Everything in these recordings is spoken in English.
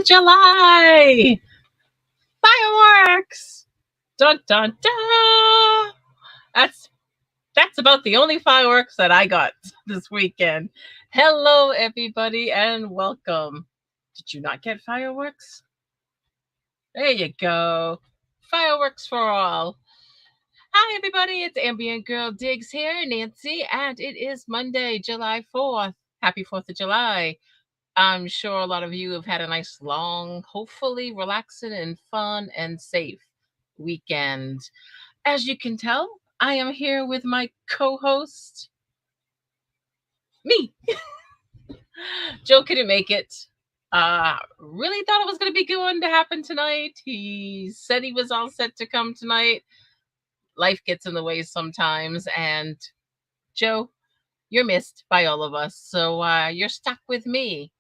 July! Fireworks! Dun dun dun! That's about the only fireworks that I got this weekend. Hello, everybody, and welcome. Did you not get fireworks? There you go. Fireworks for all. Hi, everybody. It's Ambient Girl Diggs here, Nancy, and it is Monday, July 4th. Happy 4th of July. I'm sure a lot of you have had a nice, long, hopefully relaxing and fun and safe weekend. As you can tell, I am here with my co-host, me. Joe couldn't make it. Really thought it was going to be going to happen tonight. He said he was all set to come tonight. Life gets in the way sometimes, and Joe, you're missed by all of us, so you're stuck with me.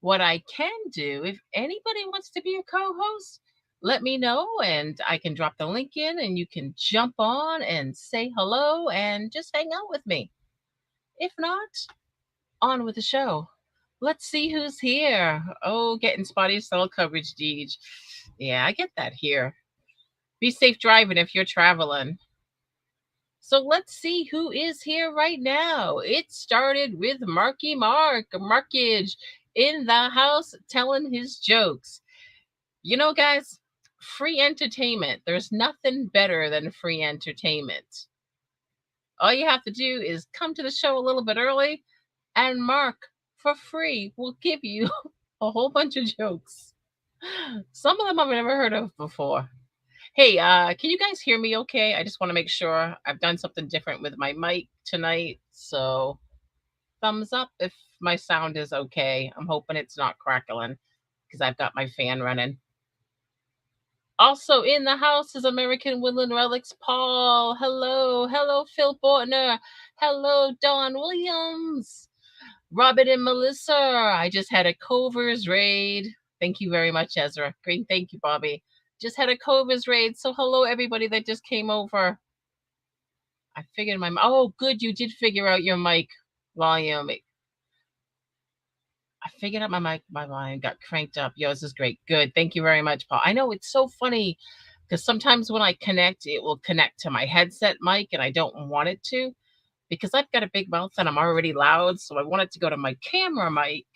What I can do, if anybody wants to be a co-host, let me know and I can drop the link in and you can jump on and say hello and just hang out with me. If not, on with the show. Let's see who's here. Oh, getting spotty cell coverage, Deej. Yeah, I get that here. Be safe driving if you're traveling. So let's see who is here right now. It started with Markage in the house telling his jokes. You know, guys, free entertainment. There's nothing better than free entertainment. All you have to do is come to the show a little bit early, and Mark, for free, will give you a whole bunch of jokes. Some of them I've never heard of before. Hey, can you guys hear me okay? I just want to make sure. I've done something different with my mic tonight, so thumbs up if my sound is okay. I'm hoping it's not crackling because I've got my fan running. Also in the house is American Woodland Relics Paul. Hello, Phil Bortner. Hello, Dawn Williams. Robert and Melissa. I just had a Covers raid. Thank you very much, Ezra. Great, thank you, Bobby. Just had a Covers raid. So hello, everybody that just came over. I figured oh, good, you did figure out your mic volume. I figured out my volume got cranked up. Yours is great. Good. Thank you very much, Paul. I know it's so funny because sometimes when I connect, it will connect to my headset mic and I don't want it to because I've got a big mouth and I'm already loud. So I want it to go to my camera mic.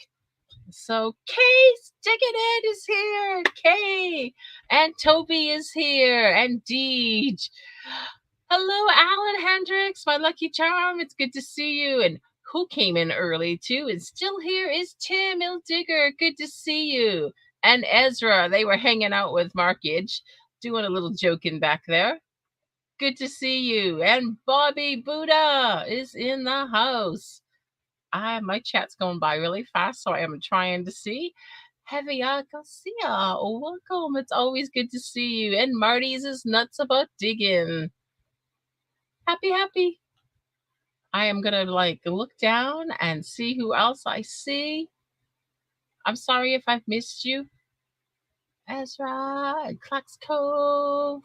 So Kay Sticketed is here. Kay and Toby is here and Deej. Hello, Alan Hendricks, my lucky charm. It's good to see you. And who came in early too and still here is Tim Ildigger. Good to see you. And Ezra, they were hanging out with Markage, doing a little joking back there. Good to see you. And Bobby Buddha is in the house. My chat's going by really fast, so I am trying to see. Javier Garcia, welcome. It's always good to see you. And Marty's is nuts about digging. Happy. I am going to look down and see who else I see. I'm sorry if I've missed you. Ezra and Clucks Cove.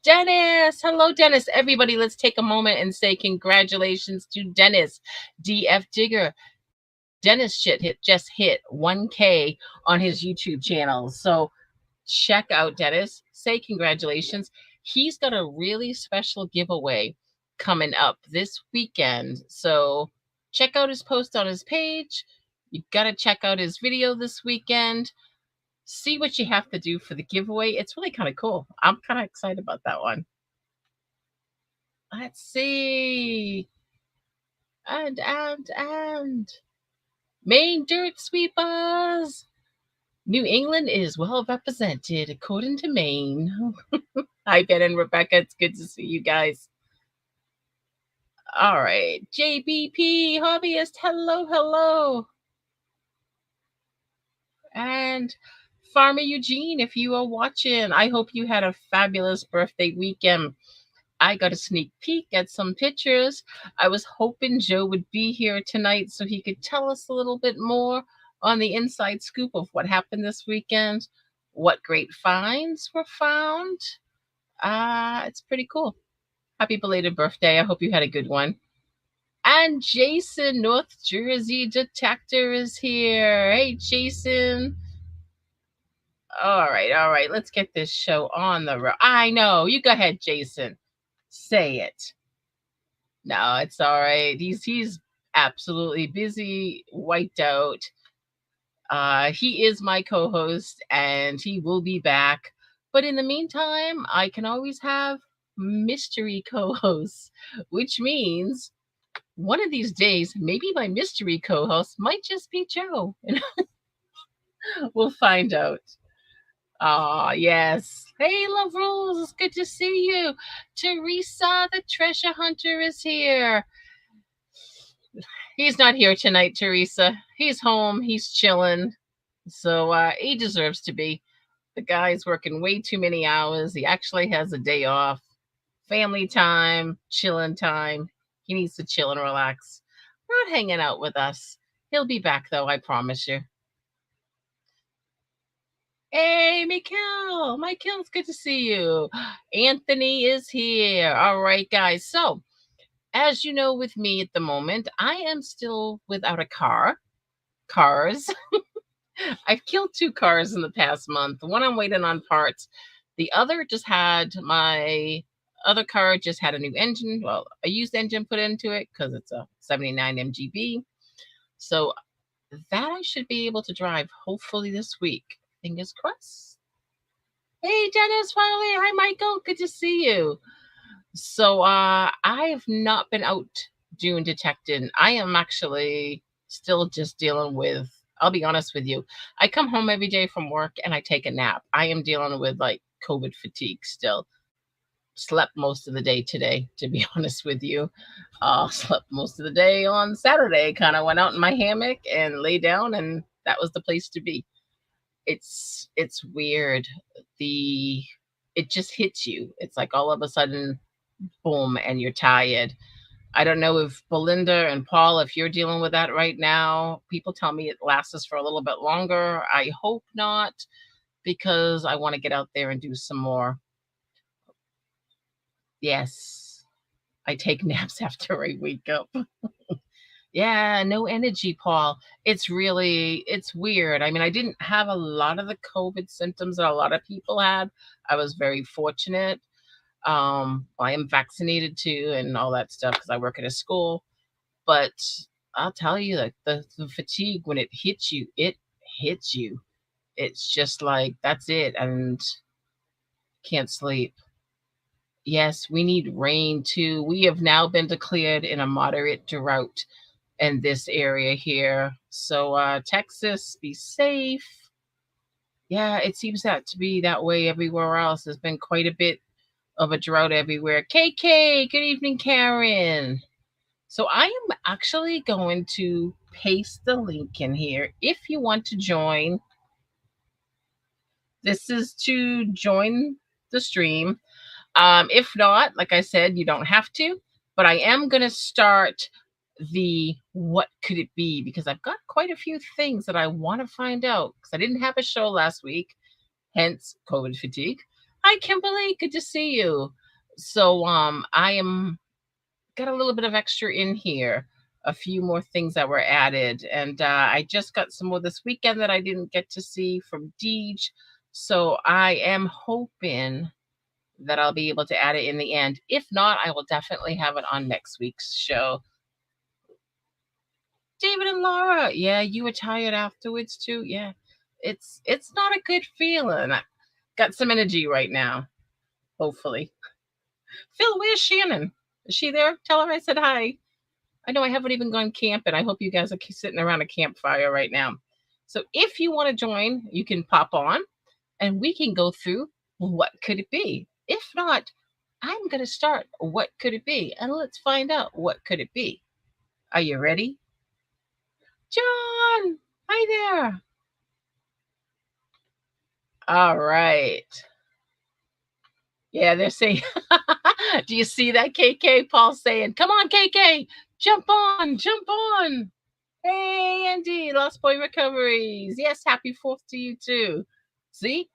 Dennis. Hello, Dennis. Everybody, let's take a moment and say congratulations to Dennis, DF Digger. Dennis just hit 1K on his YouTube channel. So check out Dennis. Say congratulations. He's got a really special giveaway coming up this weekend. So check out his post on his page. You got to check out his video this weekend. See what you have to do for the giveaway. It's really kind of cool. I'm kind of excited about that one. Let's see. And Maine Dert Sweepahs. New England is well represented according to Maine. Hi, Ben and Rebecca. It's good to see you guys. All right. JBP Hobbyist. Hello. And Farmer Eugene, if you are watching, I hope you had a fabulous birthday weekend. I got a sneak peek at some pictures. I was hoping Joe would be here tonight so he could tell us a little bit more on the inside scoop of what happened this weekend, what great finds were found. It's pretty cool. Happy belated birthday. I hope you had a good one. And Jason, North Jersey Detector, is here. Hey, Jason. All right. Let's get this show on the road. I know. You go ahead, Jason. Say it. No, it's all right. He's absolutely busy, wiped out. He is my co-host, and he will be back. But in the meantime, I can always have mystery co-hosts, which means one of these days, maybe my mystery co-host might just be Joe. We'll find out. Ah, yes. Hey, Love Rules, it's good to see you. Teresa, the treasure hunter, is here. He's not here tonight, Teresa. He's home. He's chilling. So he deserves to be. The guy's working way too many hours. He actually has a day off. Family time, chilling time. He needs to chill and relax. Not hanging out with us. He'll be back, though, I promise you. Hey, Michael, it's good to see you. Anthony is here. All right, guys. So, as you know, with me at the moment, I am still without a car. Cars. I've killed 2 cars in the past month. One I'm waiting on parts. The other just had my other car just had a new engine. Well, a used engine put into it because it's a 79 MGB. So that I should be able to drive hopefully this week. Fingers crossed. Hey, Dennis, finally. Hi, Michael. Good to see you. So I have not been out doing detecting. I am actually still just dealing with, I'll be honest with you. I come home every day from work and I take a nap. I am dealing with like COVID fatigue still. Slept most of the day today, to be honest with you. Slept most of the day on Saturday. Kind of went out in my hammock and lay down, and that was the place to be. It's weird. It just hits you. It's like all of a sudden, boom, and you're tired. I don't know if Belinda and Paul, if you're dealing with that right now. People tell me it lasts us for a little bit longer. I hope not, because I want to get out there and do some more. Yes, I take naps after I wake up. Yeah, no energy, Paul. It's weird. I mean, I didn't have a lot of the COVID symptoms that a lot of people had. I was very fortunate. I am vaccinated too and all that stuff because I work at a school. But I'll tell you, like the fatigue, when it hits you, it hits you. It's just like that's it, and can't sleep. Yes, we need rain too. We have now been declared in a moderate drought in this area here. So Texas, be safe. Yeah, it seems that to be that way everywhere else. There's been quite a bit of a drought everywhere. KK, good evening, Karin. So I am actually going to paste the link in here if you want to join. This is to join the stream. If not, like I said, you don't have to, but I am going to start the what could it be, because I've got quite a few things that I want to find out because I didn't have a show last week, hence COVID fatigue. Hi, Kimberly. Good to see you. So I am got a little bit of extra in here, a few more things that were added, and I just got some more this weekend that I didn't get to see from Deej. So I am hoping that I'll be able to add it in the end. If not, I will definitely have it on next week's show. David and Laura, yeah, you were tired afterwards too. Yeah, it's not a good feeling. I got some energy right now. Hopefully, Phil, where's Shannon? Is she there? Tell her I said hi. I know I haven't even gone camping. I hope you guys are sitting around a campfire right now. So if you want to join, you can pop on and we can go through what could it be. If not, I'm going to start what could it be, and let's find out what could it be. Are you ready? John, hi there. All right. Yeah, they're saying, do you see that, KK? Paul saying, come on, KK, jump on, jump on. Hey, Andy, Lost Boy Recoveries. Yes, happy 4th to you too. See?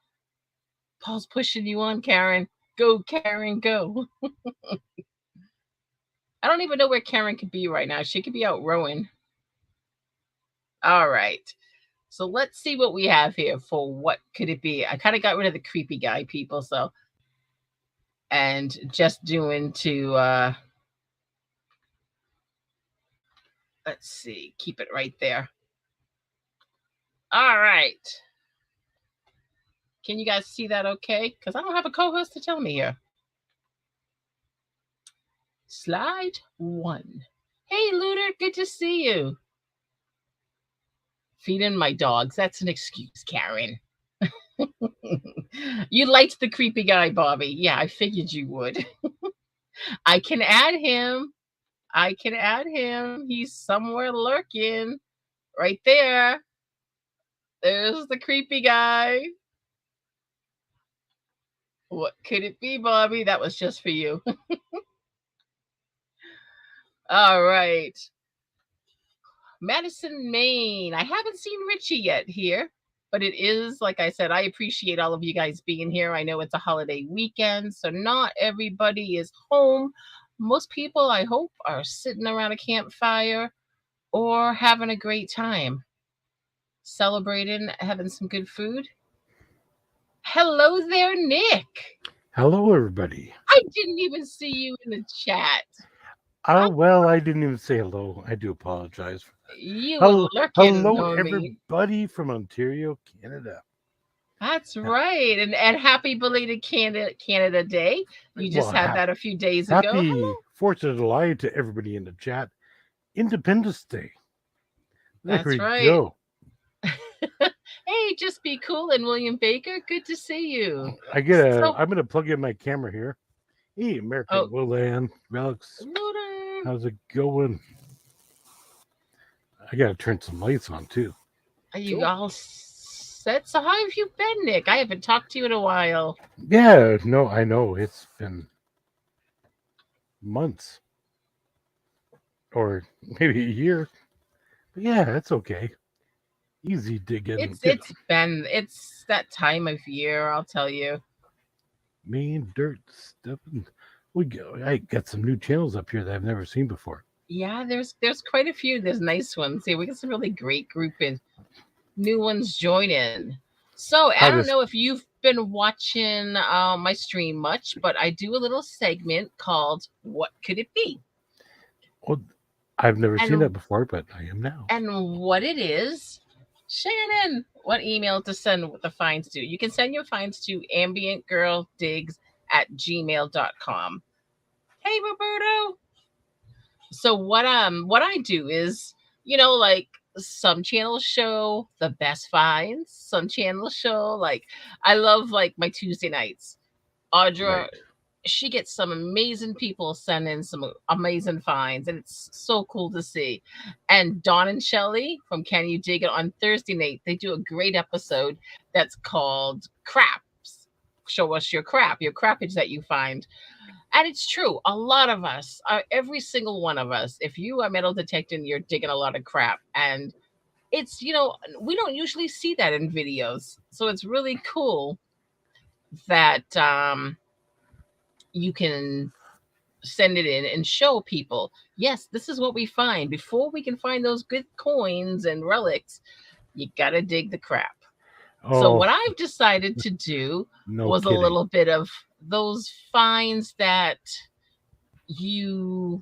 Paul's pushing you on, Karin. Go, Karin, go. I don't even know where Karin could be right now. She could be out rowing. All right. So let's see what we have here for what could it be. I kind of got rid of the creepy guy people, so and just doing to let's see, keep it right there. All right. Can you guys see that okay? Because I don't have a co-host to tell me here. Slide 1. Hey, Looter, good to see you. Feeding my dogs. That's an excuse, Karin. You liked the creepy guy, Bobby. Yeah, I figured you would. I can add him. He's somewhere lurking. Right there. There's the creepy guy. What could it be, Bobby? That was just for you. All right. Madison, Maine. I haven't seen Richie yet here, but it is, like I said, I appreciate all of you guys being here. I know it's a holiday weekend, so not everybody is home. Most people, I hope, are sitting around a campfire or having a great time, celebrating, having some good food. Hello there, Nick. Hello, everybody. I didn't even see you in the chat. Well, I didn't even say hello. I do apologize for that. You were lurking. Hello, everybody from Ontario, Canada. That's right. And happy belated Canada Day. You just had that a few days ago. Happy 4th of July to everybody in the chat. Independence Day. There we go. Hey, just be cool. And William Baker, good to see you. I'm going to plug in my camera here. Hey, American Willan, Relics. How's it going? I got to turn some lights on, too. Are you all set? So how have you been, Nick? I haven't talked to you in a while. Yeah, no, I know. It's been months. Or maybe a year. But yeah, that's okay. Easy digging. It's that time of year, I'll tell you. Me and Dert stepping. I got some new channels up here that I've never seen before. Yeah, there's quite a few. There's nice ones. See, we got some really great grouping. New ones join in. So I don't know if you've been watching my stream much, but I do a little segment called "What Could It Be?" Well, I've never seen that before, but I am now. And what it is, Shannon, what email to send the finds to? You can send your finds to ambientgirldigs@gmail.com. Hey, Roberto. So what I do is, like some channels show the best finds. Some channels show I love my Tuesday nights. Audra, she gets some amazing people send in some amazing finds, and it's so cool to see. And Dawn and Shelley from Can You Dig It on Thursday night, they do a great episode that's called Craps. Show us your crappage that you find. And it's true. A lot of us, every single one of us, if you are metal detecting, you're digging a lot of crap. And it's, we don't usually see that in videos. So it's really cool that you can send it in and show people, yes, this is what we find. Before we can find those good coins and relics, you got to dig the crap. So what I've decided to do was a little bit of those finds that you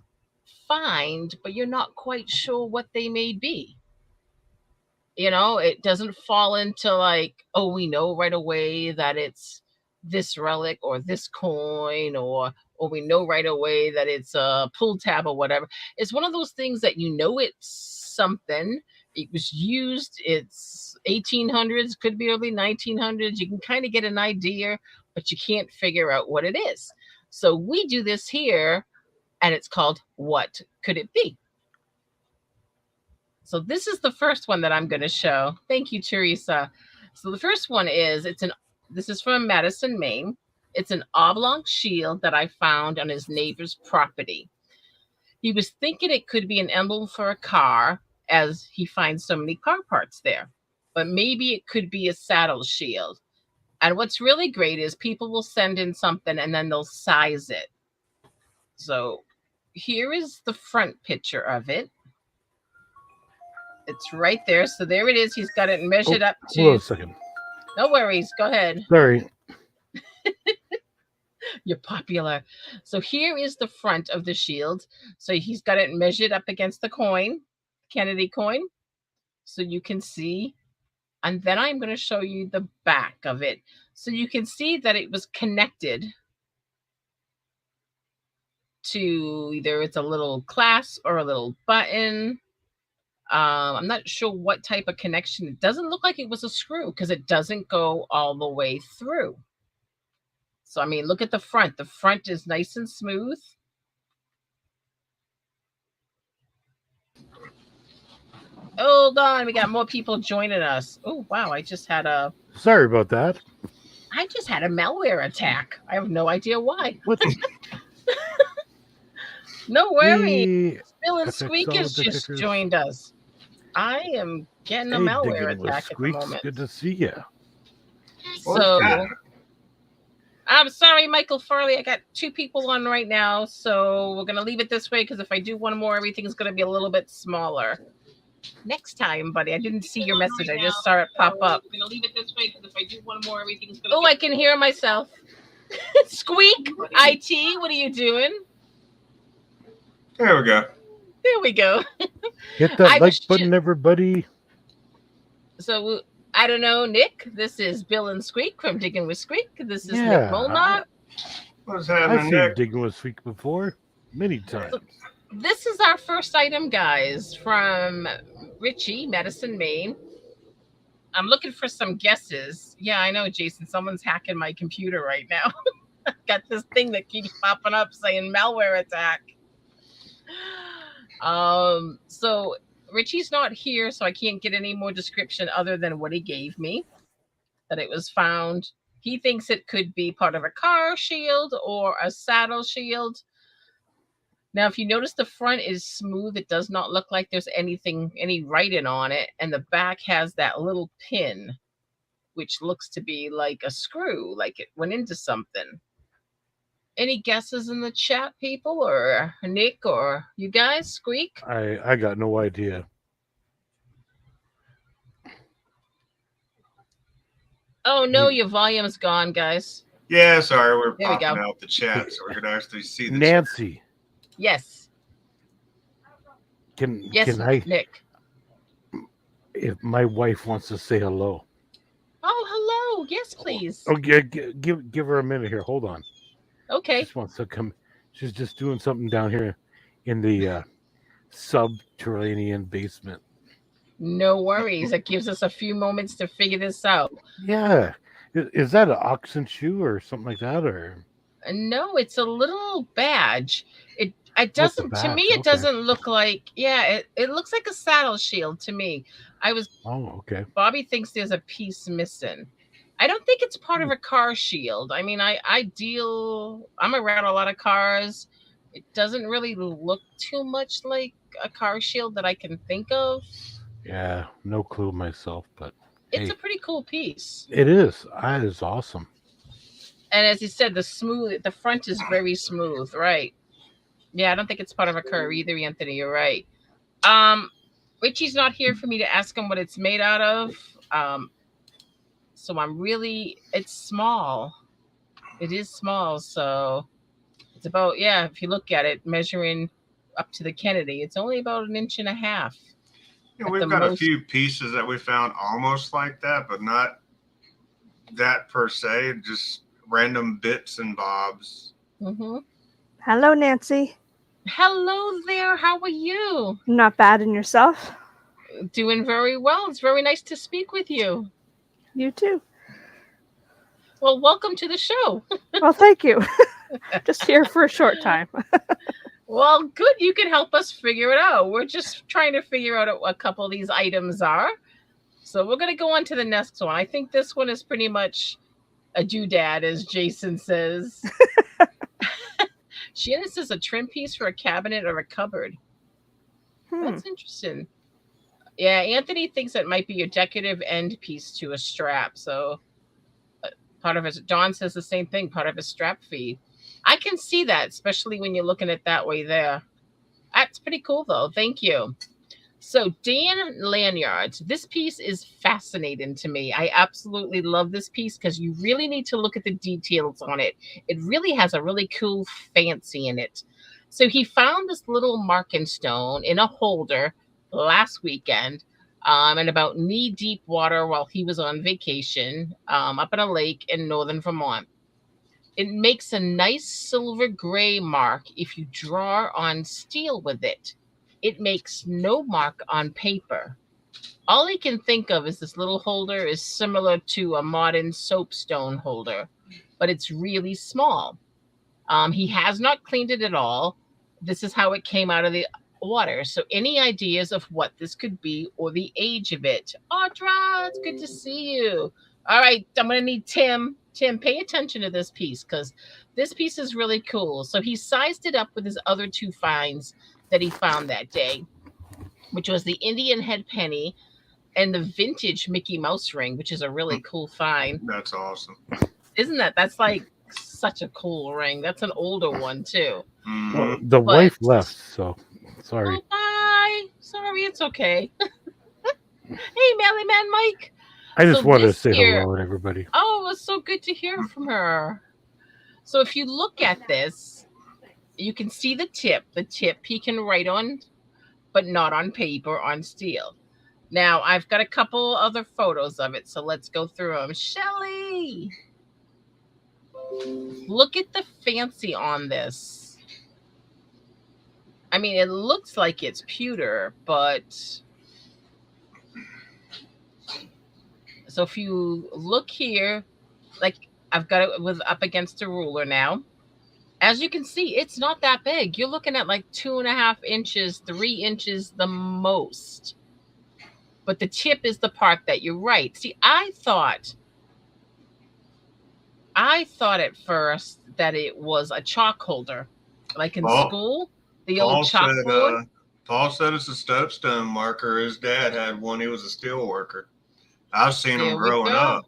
find, but you're not quite sure what they may be. It doesn't fall into we know right away that it's this relic or this coin, or we know right away that it's a pull tab or whatever. It's one of those things that it's something. It was used, it's 1800s, could be early 1900s. You can kind of get an idea, but you can't figure out what it is. So we do this here, and it's called What Could It Be? So this is the first one that I'm going to show. Thank you, Teresa. So the first one is, this is from Madison, Maine. It's an oblong shield that I found on his neighbor's property. He was thinking it could be an emblem for a car, as he finds so many car parts there. But maybe it could be a saddle shield. And what's really great is people will send in something and then they'll size it. So here is the front picture of it. It's right there. So there it is. He's got it measured up to. Hold on a second. No worries. Go ahead. Sorry. You're popular. So here is the front of the shield. So he's got it measured up against the coin, Kennedy coin. So you can see. And then I'm going to show you the back of it. So you can see that it was connected to either it's a little clasp or a little button. I'm not sure what type of connection. It doesn't look like it was a screw because it doesn't go all the way through. So, I mean, look at the front. The front is nice and smooth. Hold on. We got more people joining us. Oh, wow. I just had a Sorry about that. malware attack. I have no idea why. What? No worries. Hey, Bill and FX Squeak has Solid just Detectors. joined us. I am getting a Hey, malware Digging with attack at the Squeaks. moment. Good to see you. So, I'm sorry, Michael Farley. I got 2 people on right now, so we're going to leave it this way because if I do one more, everything's going to be a little bit smaller. Next time, buddy. I didn't see your message. I just saw it pop up. I'm going to leave it this way because if I do one more, everything's going to I can hear myself. Squeak, IT, what are you doing? There we go. There we go. Hit that like button, everybody. So, I don't know, Nick. This is Bill and Squeak from Digging with Squeak. This is Nick Yeah, Molnott. What's I've happening, seen Nick? Digging with Squeak before, many times. This is our first item, guys, from Richie, Madison, Maine. I'm looking for some guesses. Yeah, I know, Jason. Someone's hacking my computer right now. Got this thing that keeps popping up saying malware attack. So Richie's not here, so I can't get any more description other than what he gave me. That it was found. He thinks it could be part of a car shield or a saddle shield. Now, if you notice, the front is smooth. It does not look like there's any writing on it. And the back has that little pin, which looks to be like a screw, like it went into something. Any guesses in the chat, people, or Nick, or you guys, Squeak? I got no idea. Oh, no, your volume's gone, guys. Yeah, sorry, we're There we popping go. out the chat, so we're gonna actually see the Nancy, Yes. Yes, can I, Nick. if my wife wants to say hello? Oh, hello. Yes, please. Okay, give her a minute here. Hold on. Okay. She just wants to come. She's just doing something down here in the subterranean basement. No worries. It gives us a few moments to figure this out. Yeah. Is that an oxen shoe or something like that? Or No, it's a little badge. It doesn't, to badge? me, it Okay. doesn't look like, it looks like a saddle shield to me. Oh, okay. Bobby thinks there's a piece missing. I don't think it's part of a car shield. I mean, I'm around a lot of cars. It doesn't really look too much like a car shield that I can think of. Yeah, no clue myself, but It's hey, a pretty cool piece. it is. That is awesome. And as you said, the front is very smooth, right? Yeah, I don't think it's part of a car either, Anthony. You're right. Richie's not here for me to ask him what it's made out of. So it's small. It is small, so it's about, if you look at it, measuring up to the Kennedy, it's only about 1.5 inches. Yeah, we've got a few pieces that we found almost like that, but not that per se, just random bits and bobs. Mm-hmm. Hello, Nancy. Hello there. How are you? Not bad, in yourself? Doing very well. It's very nice to speak with you. You too. Well, welcome to the show. Well, thank you. Just here for a short time. Well, good. You can help us figure it out. We're just trying to figure out what a couple of these items are. So we're going to go on to the next one. I think this one is pretty much a doodad, as Jason says. Shannon says a trim piece for a cabinet or a cupboard. That's interesting. Yeah, Anthony thinks it might be a decorative end piece to a strap. So part of it, Dawn says the same thing, part of a strap feed. I can see that, especially when you're looking at that way there. That's pretty cool, though. Thank you. So, Dan Lanyards, this piece is fascinating to me. I absolutely love this piece because you really need to look at the details on it. It really has a really cool fancy in it. So, he found this little marking stone in a holder last weekend in about knee-deep water while he was on vacation up in a lake in northern Vermont. It makes a nice silver gray mark if you draw on steel with it. It makes no mark on paper. All he can think of is this little holder is similar to a modern soapstone holder, but it's really small. He has not cleaned it at all. This is how it came out of the water. So any ideas of what this could be or the age of it? Audra, it's good to see you. All right, I'm going to need Tim. Tim, pay attention to this piece because this piece is really cool. So he sized it up with his other two finds that he found that day, which was the Indian head penny and the vintage Mickey Mouse ring, which is a really cool find. That's awesome. Isn't that? That's like such a cool ring. That's an older one too. Mm-hmm. Well, the wife left, so sorry. Oh, bye. Sorry, it's okay. Hey, Melly Man Mike. I just wanted to this say here- hello to everybody. Oh, it was so good to hear from her. So if you look at this, you can see the tip. The tip he can write on, but not on paper, on steel. Now, I've got a couple other photos of it, so let's go through them. Shelly! Look at the fancy on this. I mean, it looks like it's pewter, but... So if you look here, like I've got it with up against a ruler now. As you can see, it's not that big. You're looking at like 2.5 inches, 3 inches the most. But the tip is the part that you're right. See, I thought at first that it was a chalk holder, like in school, the old chalkboard. Paul said it's a soapstone marker. His dad had one. He was a steel worker. I've seen them growing up.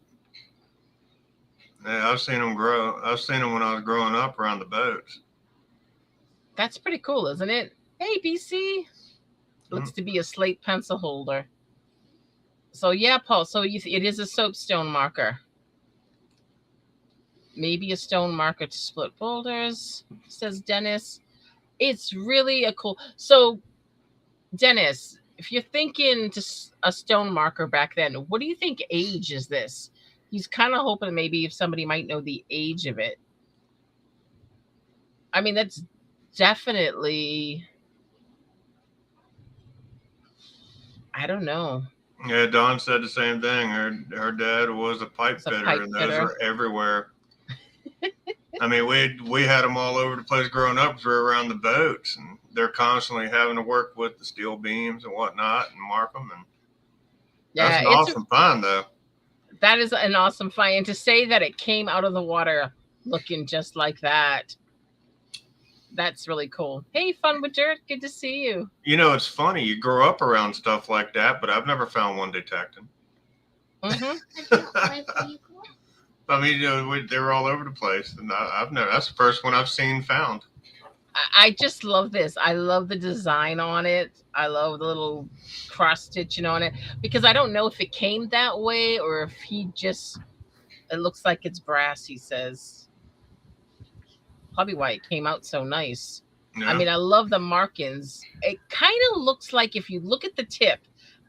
Yeah, I've seen them grow. I've seen them when I was growing up around the boats. That's pretty cool, isn't it? Hey, BC. Looks to be a slate pencil holder. So yeah, Paul. So it is a soapstone marker. Maybe a stone marker to split boulders, says Dennis. It's really a cool. So, Dennis, if you're thinking to a stone marker back then, what do you think age is this? He's kind of hoping maybe if somebody might know the age of it. I mean, that's definitely, I don't know. Yeah, Dawn said the same thing. Her dad was a pipe fitter, and those were everywhere. I mean, we had them all over the place growing up because we were around the boats, and they're constantly having to work with the steel beams and whatnot and mark them. And that's an awesome find, though. That is an awesome find. And to say that it came out of the water looking just like that, that's really cool. Hey, Fun with Dert, good to see you. You know, it's funny. You grow up around stuff like that, but I've never found one detecting. Mm-hmm. I mean, you know, they're all over the place, and I've never. That's the first one I've seen found. I just love this. I love the design on it. I love the little cross stitching on it because I don't know if it came that way or if he just. It looks like it's brass. He says. Probably why it came out so nice. Yeah. I mean, I love the markings. It kind of looks like if you look at the tip,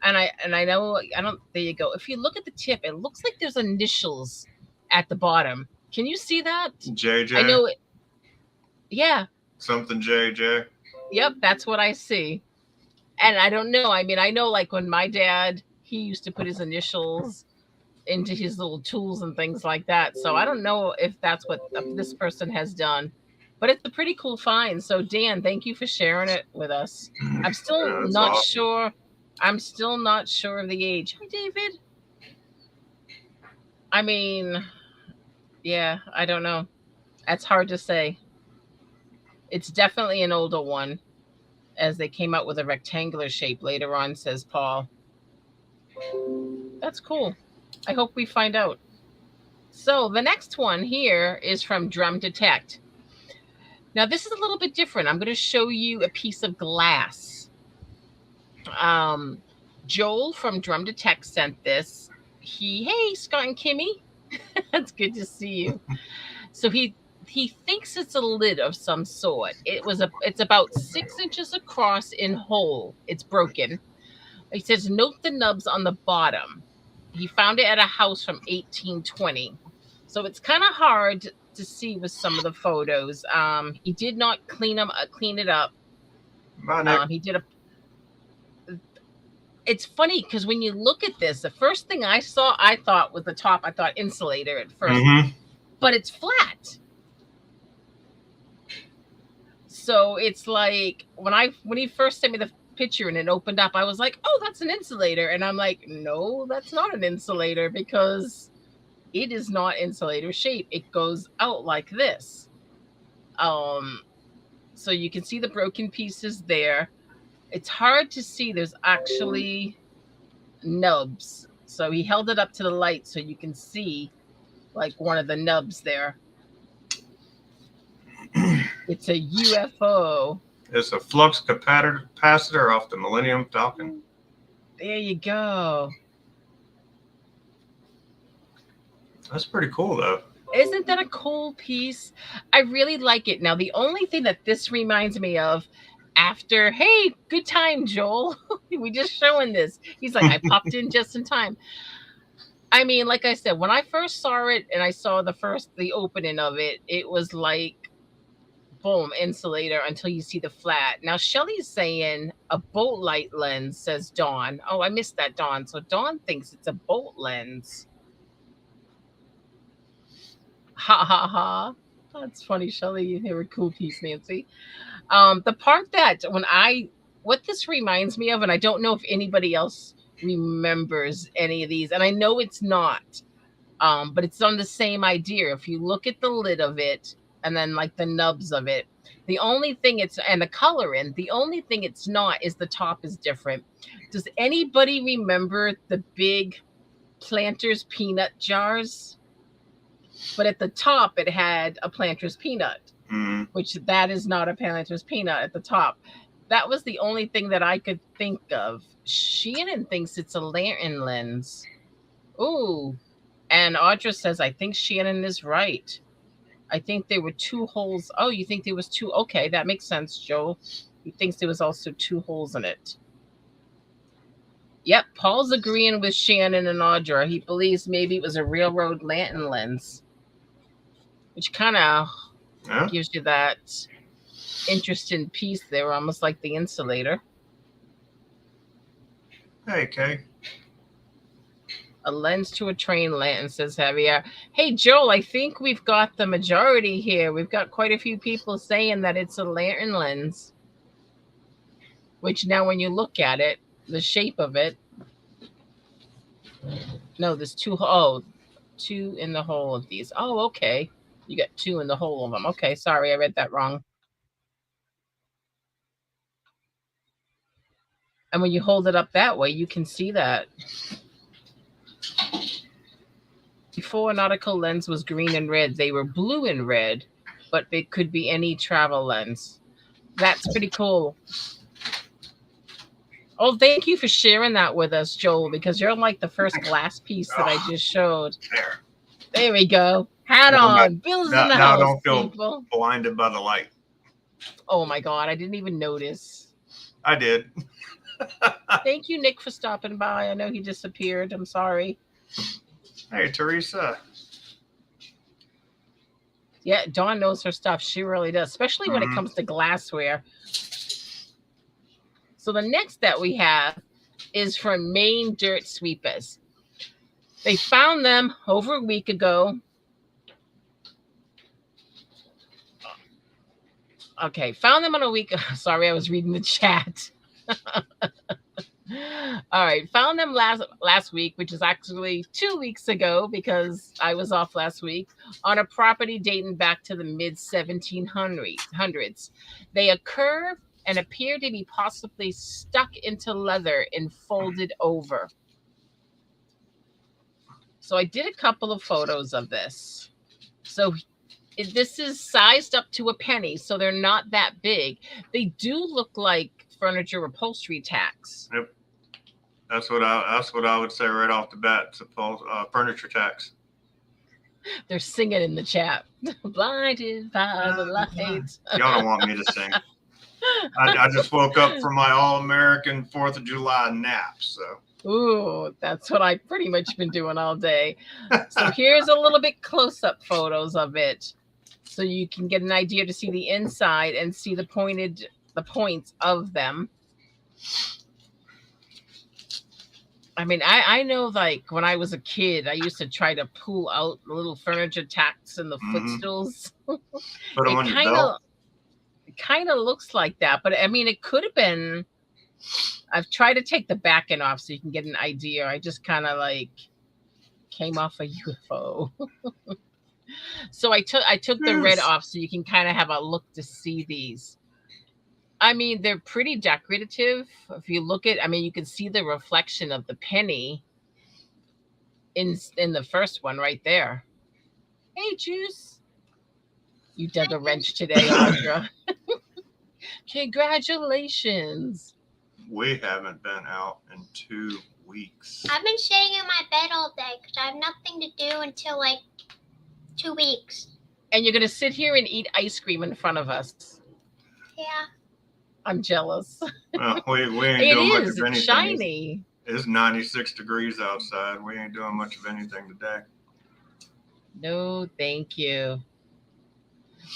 and I know I don't. There you go. If you look at the tip, it looks like there's initials at the bottom. Can you see that? JJ. I know it. Yeah. Something JJ. Yep, that's what I see. And I don't know. I mean, I know like when my dad, he used to put his initials into his little tools and things like that. So I don't know if that's what this person has done. But it's a pretty cool find. So Dan, thank you for sharing it with us. I'm still not sure. I'm still not sure of the age. Hi, David. I mean, yeah, I don't know. That's hard to say. It's definitely an older one, as they came out with a rectangular shape later on, says Paul. That's cool. I hope we find out. So the next one here is from DrummDetect. Now, this is a little bit different. I'm going to show you a piece of glass. Joel from DrummDetect sent this. Hey, Scott and Kimmy. That's good to see you. So he thinks it's a lid of some sort. It's about 6 inches across in hole. It's broken. He says, note the nubs on the bottom. He found it at a house from 1820. So it's kind of hard to see with some of the photos. He did not clean it up. He did it's funny because when you look at this, the first thing I thought with the top, I thought insulator at first, but it's flat. So it's like when he first sent me the picture and it opened up, I was like, oh, that's an insulator. And I'm like, no, that's not an insulator because it is not insulator shape. It goes out like this. So you can see the broken pieces there. It's hard to see. There's actually nubs. So he held it up to the light so you can see like one of the nubs there. It's a UFO. It's a flux capacitor off the Millennium Falcon. There you go. That's pretty cool, though. Isn't that a cool piece? I really like it. Now, the only thing that this reminds me of after, hey, good time, Joel. We just showing this. He's like, I popped in just in time. I mean, like I said, when I first saw it and I saw the opening of it, it was like, boom, insulator until you see the flat. Now, Shelly's saying a boat light lens, says Dawn. Oh, I missed that, Dawn. So Dawn thinks it's a boat lens. Ha ha ha. That's funny, Shelly. You hear a cool piece, Nancy. The part that what this reminds me of, and I don't know if anybody else remembers any of these, and I know it's not, but it's on the same idea. If you look at the lid of it and then like the nubs of it, the only thing and the coloring, the only thing it's not is the top is different. Does anybody remember the big Planters peanut jars? But at the top, it had a Planters peanut, which that is not a Planters peanut at the top. That was the only thing that I could think of. Shannon thinks it's a lantern lens. Ooh. And Audra says, I think Shannon is right. I think there were 2 holes. Oh, you think there was 2? Okay, that makes sense, Joe. He thinks there was also 2 holes in it. Yep, Paul's agreeing with Shannon and Audra. He believes maybe it was a railroad lantern lens, which kind of gives you that interesting piece there, almost like the insulator. Hey, Kay. A lens to a train lantern, says Javier. Hey, Joel, I think we've got the majority here. We've got quite a few people saying that it's a lantern lens, which now when you look at it, the shape of it, no, there's 2 in the hole of these. Oh, okay. You got 2 in the hole of them. Okay, sorry, I read that wrong. And when you hold it up that way, you can see that. Before, nautical lens was green and red. They were blue and red, but it could be any travel lens. That's pretty cool. Oh, thank you for sharing that with us, Joel, because you're like the first glass piece that I just showed. There we go. Hat on. Bill's in the house. Now I don't feel people. Blinded by the light. Oh, my God. I didn't even notice. I did. Thank you, Nick, for stopping by. I know he disappeared. I'm sorry. Hey, Teresa. Yeah, Dawn knows her stuff. She really does, especially when it comes to glassware. So the next that we have is from Maine Dert Sweepahs. They found them over a week ago. Okay, found them on a week. Sorry, I was reading the chat. All right, found them last week, which is actually 2 weeks ago because I was off last week, on a property dating back to the mid-1700s. They occur and appear to be possibly stuck into leather and folded over. So I did a couple of photos of this. So This is sized up to a penny, so they're not that big. They do look like furniture upholstery tacks. Yep. That's what I would say right off the bat. It's furniture tacks. They're singing in the chat. Blinded by the lights. Y'all don't want me to sing. I just woke up from my all-American 4th of July nap, so. Ooh, that's what I've pretty much been doing all day. So here's a little bit close-up photos of it, so you can get an idea to see the inside and see the points of them. I mean, I know, like, when I was a kid, I used to try to pull out the little furniture tacks and the footstools. Put them on your belt. It kind of looks like that, but I mean, it could have been. I've tried to take the back end off so you can get an idea. I just kind of like came off a UFO. So I took the red off so you can kind of have a look to see these. I mean, they're pretty decorative. If you look at, I mean, you can see the reflection of the penny in the first one right there. Hey, Juice. You dug a wrench today, Audra. Congratulations. We haven't been out in 2 weeks. I've been sitting in my bed all day because I have nothing to do until like 2 weeks. And you're going to sit here and eat ice cream in front of us. Yeah. I'm jealous. Well, we ain't doing much of anything. It's shiny. It's 96 degrees outside. We ain't doing much of anything today. No, thank you.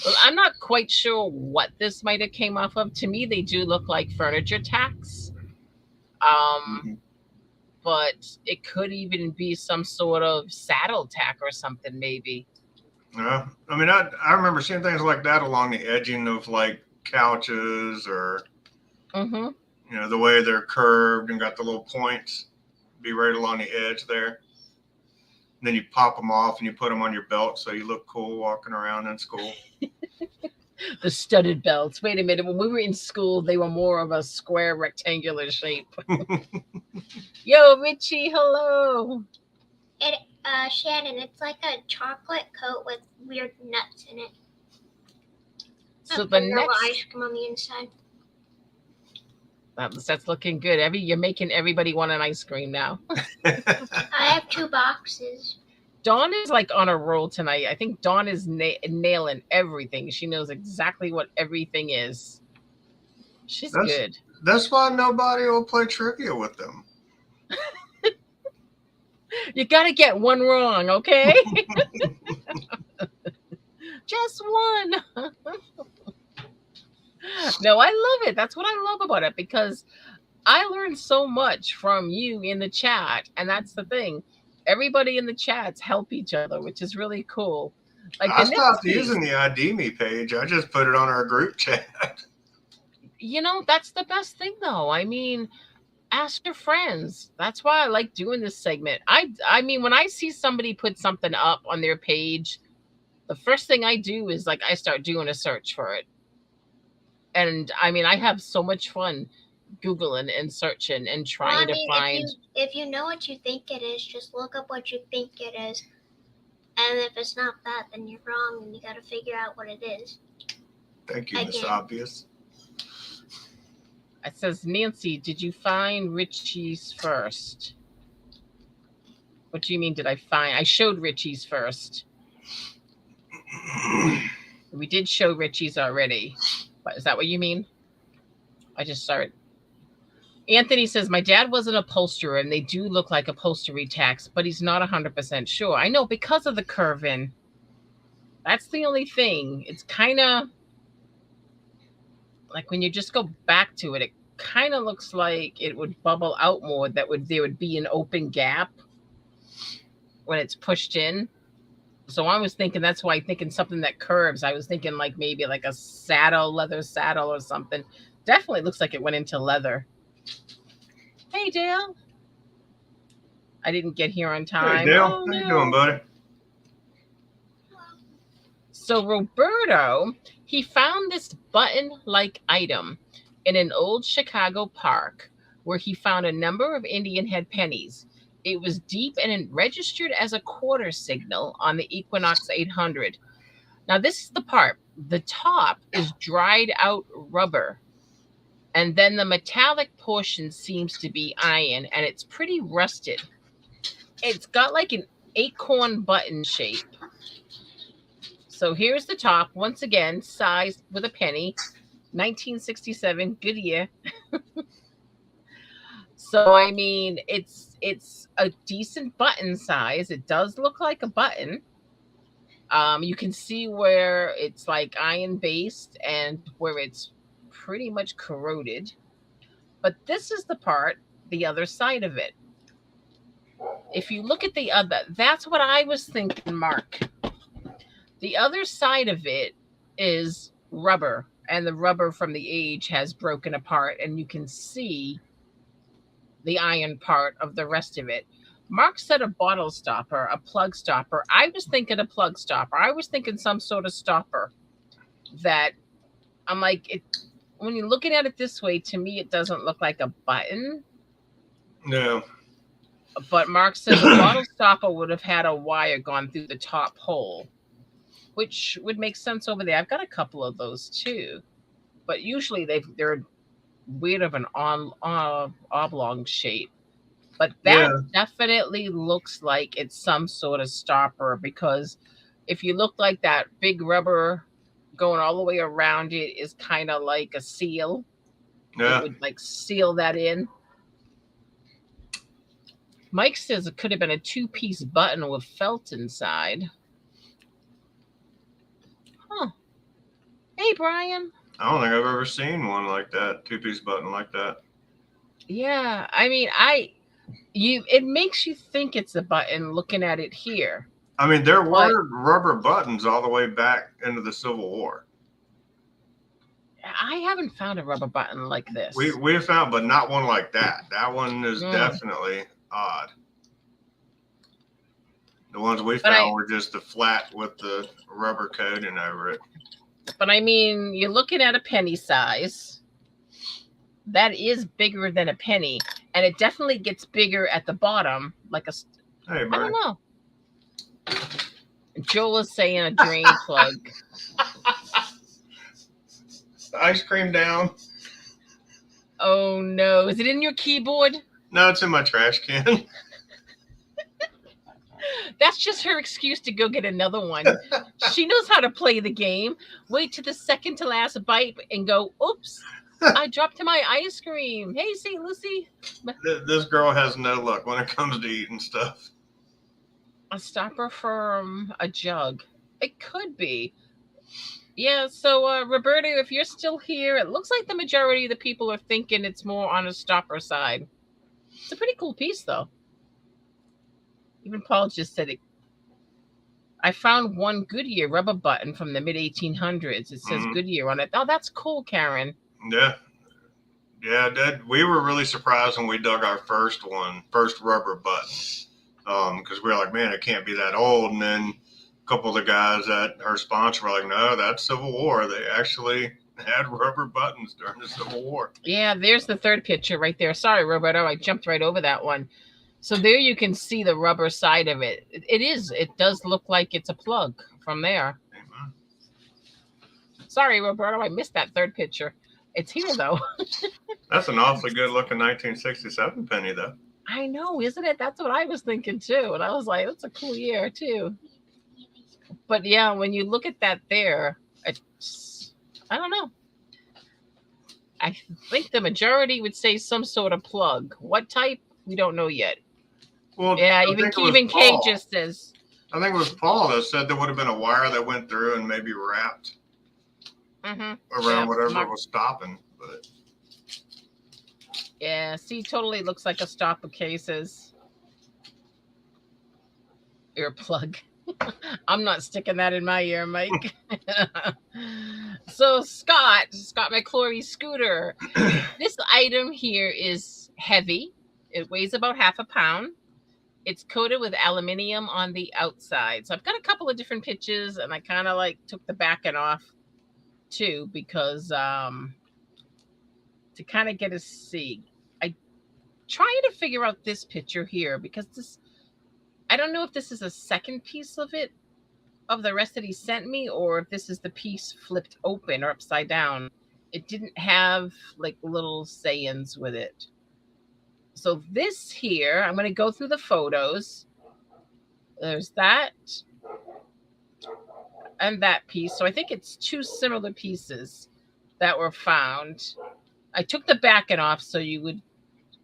Well, I'm not quite sure what this might have came off of. To me, they do look like furniture tacks. But it could even be some sort of saddle tack or something, maybe. I mean, I remember seeing things like that along the edging of like couches or, you know, the way they're curved and got the little points be right along the edge there. And then you pop them off and you put them on your belt so you look cool walking around in school. The studded belts. Wait a minute. When we were in school, they were more of a square rectangular shape. Yo, Richie, hello. Shannon, it's like a chocolate coat with weird nuts in it. So the next ice cream on the inside. That's looking good. You're making everybody want an ice cream now. I have 2 boxes. Dawn is like on a roll tonight. I think Dawn is nailing everything. She knows exactly what everything is. She's good. That's why nobody will play trivia with them. You got to get one wrong, okay? Just one. No, I love it. That's what I love about it, because I learned so much from you in the chat. And that's the thing. Everybody in the chats help each other, which is really cool. Like, I stopped using the ID Me page. I just put it on our group chat. You know, that's the best thing, though. I mean, ask your friends. That's why I like doing this segment. I mean, when I see somebody put something up on their page, the first thing I do is like I start doing a search for it. And I mean, I have so much fun Googling and searching and trying to find. If you know what you think it is, just look up what you think it is. And if it's not that, then you're wrong and you got to figure out what it is. Thank you, Miss Obvious. It says, Nancy, did you find Richie's first? What do you mean, did I find? I showed Richie's first. We did show Richie's already. But is that what you mean? I just saw it. Anthony says, my dad was an upholsterer, and they do look like upholstery tacks, but he's not 100% sure. I know, because of the curve-in. That's the only thing. It's kind of like when you just go back to it, it kind of looks like it would bubble out more. There would be an open gap when it's pushed in. So I was thinking, that's why I'm thinking something that curves. I was thinking like maybe like a leather saddle or something. Definitely looks like it went into leather. Hey, Dale. I didn't get here on time. Hey, Dale. How you doing, buddy? So Roberto, he found this button-like item in an old Chicago park where he found a number of Indian head pennies. It was deep and it registered as a quarter signal on the Equinox 800. Now, this is the part. The top is dried out rubber. And then the metallic portion seems to be iron, and it's pretty rusted. It's got like an acorn button shape. So here's the top, once again, sized with a penny. 1967, Goodyear. So, I mean, it's a decent button size. It does look like a button. You can see where it's like iron based and where it's pretty much corroded. But this is the part, the other side of it. If you look at the other, that's what I was thinking, Mark. The other side of it is rubber, and the rubber from the age has broken apart, and you can see the iron part of the rest of it. Mark said a bottle stopper, a plug stopper. I was thinking a plug stopper. I was thinking some sort of stopper that I'm like, it. When you're looking at it this way, to me, it doesn't look like a button. No. But Mark says a bottle stopper would have had a wire gone through the top hole, which would make sense over there. I've got a couple of those too, but usually they're weird of an oblong shape. But that definitely looks like it's some sort of stopper, because if you look like that big rubber going all the way around it is kind of like a seal. Yeah. It would like seal that in. Mike says it could have been a 2-piece button with felt inside. Huh. Hey, Brian. I don't think I've ever seen one like that, 2-piece button like that. Yeah, I mean, it makes you think it's a button looking at it here. I mean, there were rubber buttons all the way back into the Civil War. I haven't found a rubber button like this. We have found, but not one like that. That one is definitely odd. The ones we found were just the flat with the rubber coating over it. But I mean, you're looking at a penny size. That is bigger than a penny, and it definitely gets bigger at the bottom, like a. Hey, I don't know. Joel is saying a drain plug. Ice cream down. Oh no! Is it in your keyboard? No, it's in my trash can. That's just her excuse to go get another one. She knows how to play the game. Wait to the second to last bite and go, oops, I dropped my ice cream. Hey, St. Lucie. This girl has no luck when it comes to eating stuff. A stopper from a jug. It could be. Yeah, so Roberto, if you're still here, it looks like the majority of the people are thinking it's more on a stopper side. It's a pretty cool piece, though. Even Paul just said it. I found one Goodyear rubber button from the mid-1800s. It says Goodyear on it. Oh, that's cool, Karin. Yeah. Yeah, we were really surprised when we dug our first rubber button. Because we were like, man, it can't be that old. And then a couple of the guys at our sponsor were like, no, that's Civil War. They actually had rubber buttons during the Civil War. Yeah, there's the third picture right there. Sorry, Roberto, I jumped right over that one. So there you can see the rubber side of it. It does look like it's a plug from there. Amen. Sorry, Roberto, I missed that third picture. It's here, though. That's an awfully good-looking 1967 penny, though. I know, isn't it? That's what I was thinking, too. And I was like, that's a cool year, too. But, yeah, when you look at that there, I don't know. I think the majority would say some sort of plug. What type? We don't know yet. Well, yeah, even Kay just says. I think it was Paul that said there would have been a wire that went through and maybe wrapped around whatever was stopping. But yeah, see, totally looks like a stopper cases. Earplug. I'm not sticking that in my ear, Mike. So Scott McClory scooter. This item here is heavy. It weighs about half a pound. It's coated with aluminium on the outside. So I've got a couple of different pictures, and I kind of like took the backing off too, because to kind of get a see. I trying to figure out this picture here, because this, I don't know if this is a second piece of it of the rest that he sent me, or if this is the piece flipped open or upside down. It didn't have like little sayings with it. So this here, I'm going to go through the photos. There's that and that piece. So I think it's two similar pieces that were found. I took the backing off so you would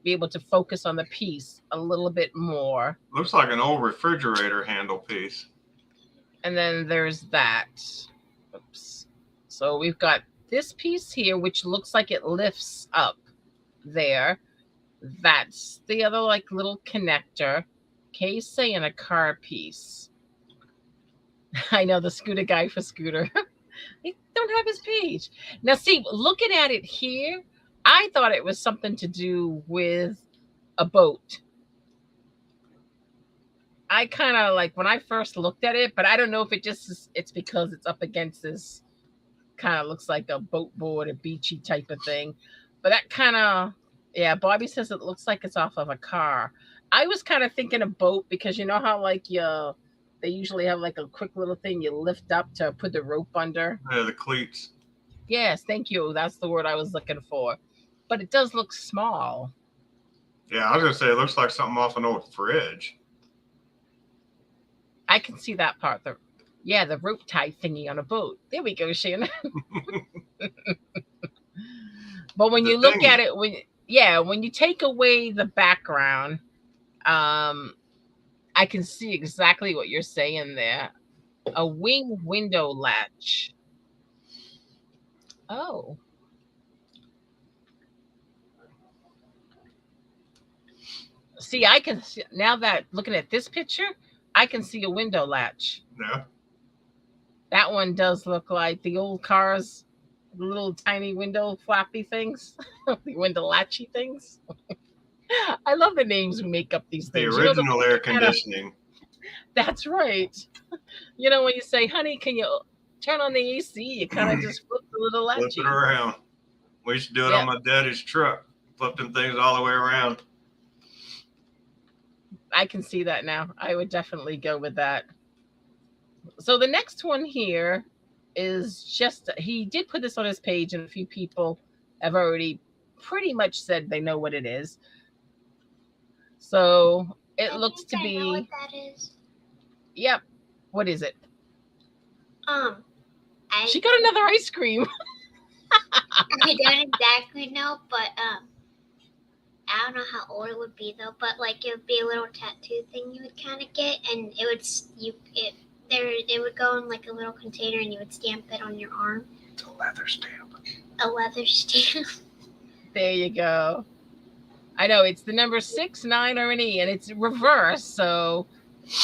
be able to focus on the piece a little bit more. Looks like an old refrigerator handle piece. And then there's that. Oops. So we've got this piece here, which looks like it lifts up there. That's the other like little connector. Kay's saying a car piece. I know, the scooter guy for Scooter. They don't have his page. Now see, looking at it here, I thought it was something to do with a boat. I kind of like when I first looked at it, but I don't know if it's because it's up against this kind of looks like a boat board, a beachy type of thing. But that kind of, yeah, Bobby says it looks like it's off of a car. I was kind of thinking a boat because you know how like they usually have like a quick little thing you lift up to put the rope under. Yeah, the cleats. Yes, thank you. That's the word I was looking for. But it does look small. Yeah, I was going to say it looks like something off an old fridge. I can see that part. The rope tie thingy on a boat. There we go, Shannon. But when you look at it, when you take away the background, I can see exactly what you're saying there. A wing window latch. Oh. See, I can see now that looking at this picture, I can see a window latch. Yeah. That one does look like the old cars, the little tiny window flappy things, the window latchy things. I love the names we make up these things. The original air conditioning. That's right. You know, when you say, honey, can you turn on the AC? You kind of just flip the little latchy. Flip it around. We used to do it on my daddy's truck. Flip them things all the way around. I can see that now. I would definitely go with that. So the next one here is just, he did put this on his page and a few people have already pretty much said they know what it is. So it looks to be. I know what that is. Yep. What is it? She I got another ice cream. don't exactly know, but I don't know how old it would be though. But like it would be a little tattoo thing you would kind of get, and it would go in like a little container, and you would stamp it on your arm. It's a leather stamp. A leather stamp. There you go. I know it's the number 6, 9, or an E, and it's reverse, so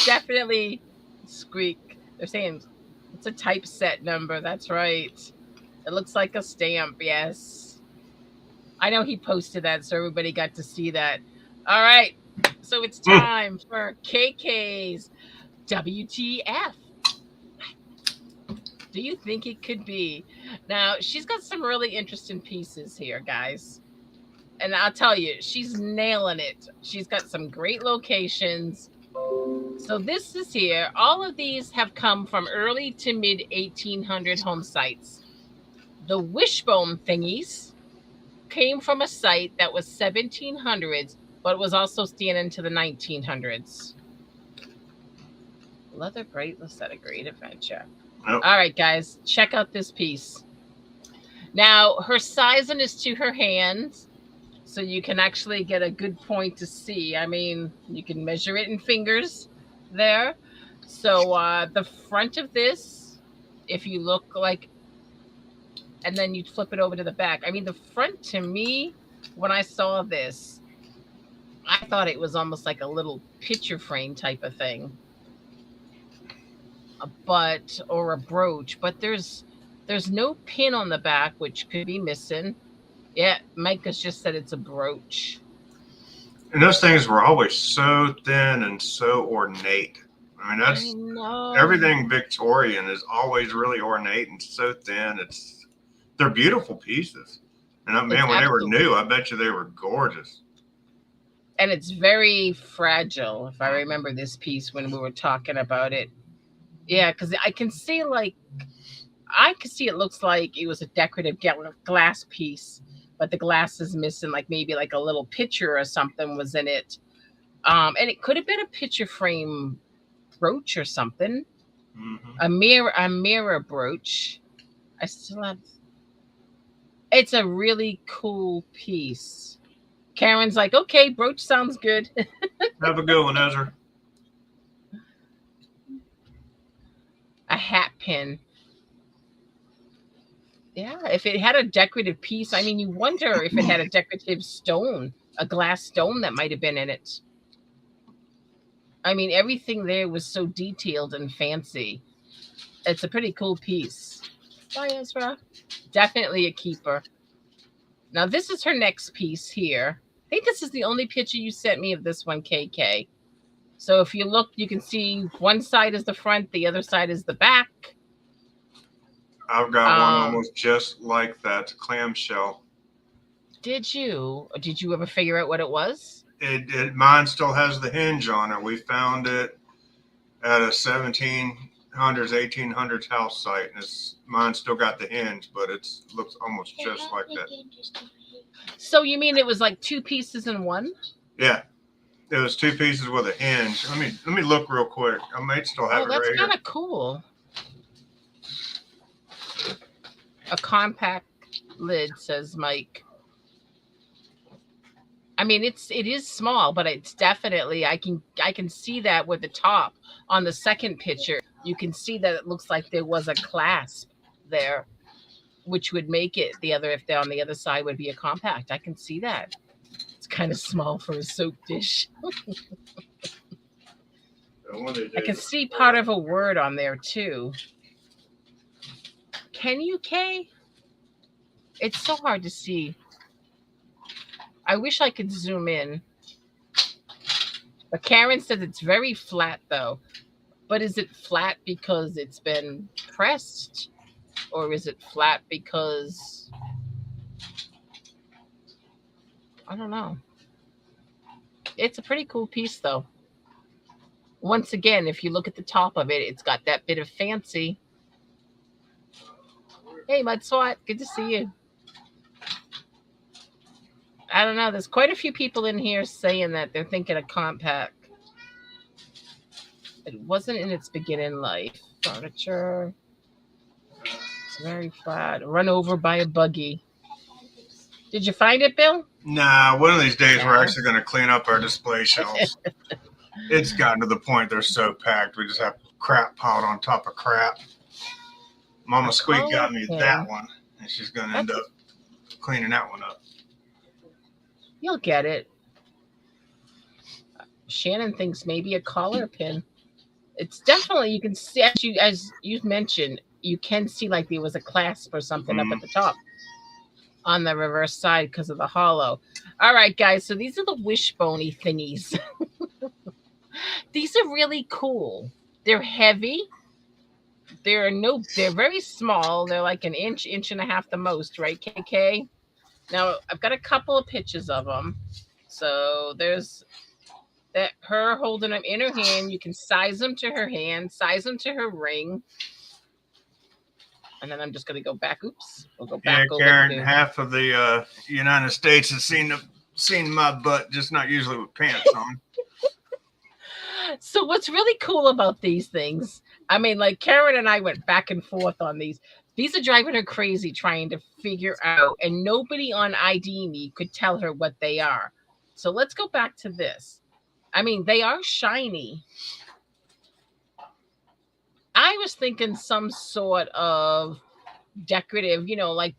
definitely squeak. They're saying it's a typeset number. That's right. It looks like a stamp. Yes. I know he posted that, so everybody got to see that. All right. So it's time for KK's WTF. Do you think it could be? Now, she's got some really interesting pieces here, guys. And I'll tell you, she's nailing it. She's got some great locations. So this is here. All of these have come from early to mid 1800 home sites. The wishbone thingies came from a site that was 1700s, but was also standing to the 1900s. Leather bracelets at a great adventure. Nope. All right, guys, check out this piece. Now, her sizing is to her hands, so you can actually get a good point to see. I mean, you can measure it in fingers there. So the front of this, if you look like, and then you flip it over to the back. I mean, the front to me, when I saw this, I thought it was almost like a little picture frame type of thing. Or a brooch, but there's no pin on the back, which could be missing. Yeah, Mike has just said it's a brooch. And those things were always so thin and so ornate. I mean, everything Victorian is always really ornate and so thin. They're beautiful pieces. And man, when they were new, I bet you they were gorgeous. And it's very fragile, if I remember this piece when we were talking about it. Yeah, because I can see it looks like it was a decorative glass piece, but the glass is missing, like maybe like a little picture or something was in it. And it could have been a picture frame brooch or something. A mirror brooch. I still have. It's a really cool piece. Karen's like, okay, brooch sounds good. Have a good one, Ezra. A hat pin. Yeah, if it had a decorative piece, I mean, you wonder if it had a decorative stone, a glass stone that might have been in it. I mean, everything there was so detailed and fancy. It's a pretty cool piece. Bye, Ezra. Definitely a keeper. Now, this is her next piece here. I think this is the only picture you sent me of this one, KK. So if you look, you can see one side is the front, the other side is the back. I've got one almost just like that, clamshell. Did you? Or did you ever figure out what it was? Mine still has the hinge on it. We found it at a 1700s, 1800s house site, and mine still got the hinge, but it looks almost just like that. So you mean it was like two pieces in one? Yeah, it was two pieces with a hinge. Let me look real quick. I might still have it right here. That's kind of cool. A compact lid, says Mike. I mean, it is small, but it's definitely, I can see that with the top on the second picture. You can see that it looks like there was a clasp there, which would make it if they're on the other side would be a compact. I can see that. It's kind of small for a soap dish. I can see part of a word on there too. Can you, Kay? It's so hard to see. I wish I could zoom in. But Karen says it's very flat, though. But is it flat because it's been pressed? Or is it flat because... I don't know. It's a pretty cool piece, though. Once again, if you look at the top of it, it's got that bit of fancy. Hey, Mud Swat, good to see you. I don't know. There's quite a few people in here saying that they're thinking a compact. It wasn't in its beginning life. Furniture. It's very flat. Run over by a buggy. Did you find it, Bill? Nah, one of these days we're actually going to clean up our display shelves. It's gotten to the point they're so packed. We just have crap piled on top of crap. Mama Squeak got me that one, and she's going to end up cleaning that one up. You'll get it. Shannon thinks maybe a collar pin. It's definitely, you can see, as you mentioned, you can see like there was a clasp or something up at the top on the reverse side because of the hollow. All right, guys. So these are the wishbone-y thingies. These are really cool. They're heavy. They're very small. They're like an inch and a half the most, right, KK? Now, I've got a couple of pictures of them. So there's her holding them in her hand. You can size them to her hand, size them to her ring. And then I'm just going to go back. Oops. We'll go back over. Karen, half of the United States has seen my butt, just not usually with pants on. So what's really cool about these things, I mean, like Karen and I went back and forth on these. These are driving her crazy trying to figure out, and nobody on ID Me could tell her what they are. So let's go back to this. I mean, they are shiny. I was thinking some sort of decorative, like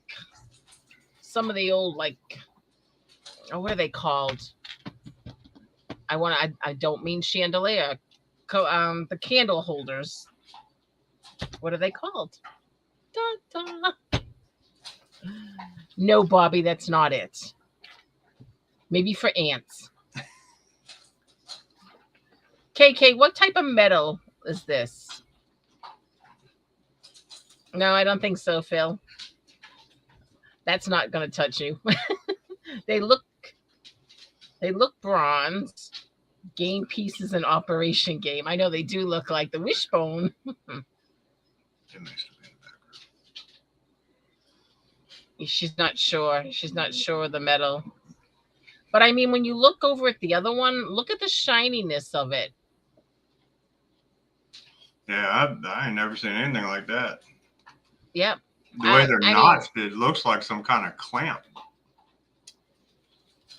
some of the old, what are they called? I don't mean chandelier. The candle holders. What are they called? Da, da. No, Bobby, that's not it. Maybe for ants. KK, what type of metal is this? No, I don't think so, Phil. That's not going to touch you. They look bronze, Game pieces and Operation Game. I know they do look like the Wishbone. She's not sure. She's not sure of the metal. But I mean, when you look over at the other one, look at the shininess of it. Yeah, I ain't never seen anything like that. Yep. The way they're notched, it looks like some kind of clamp.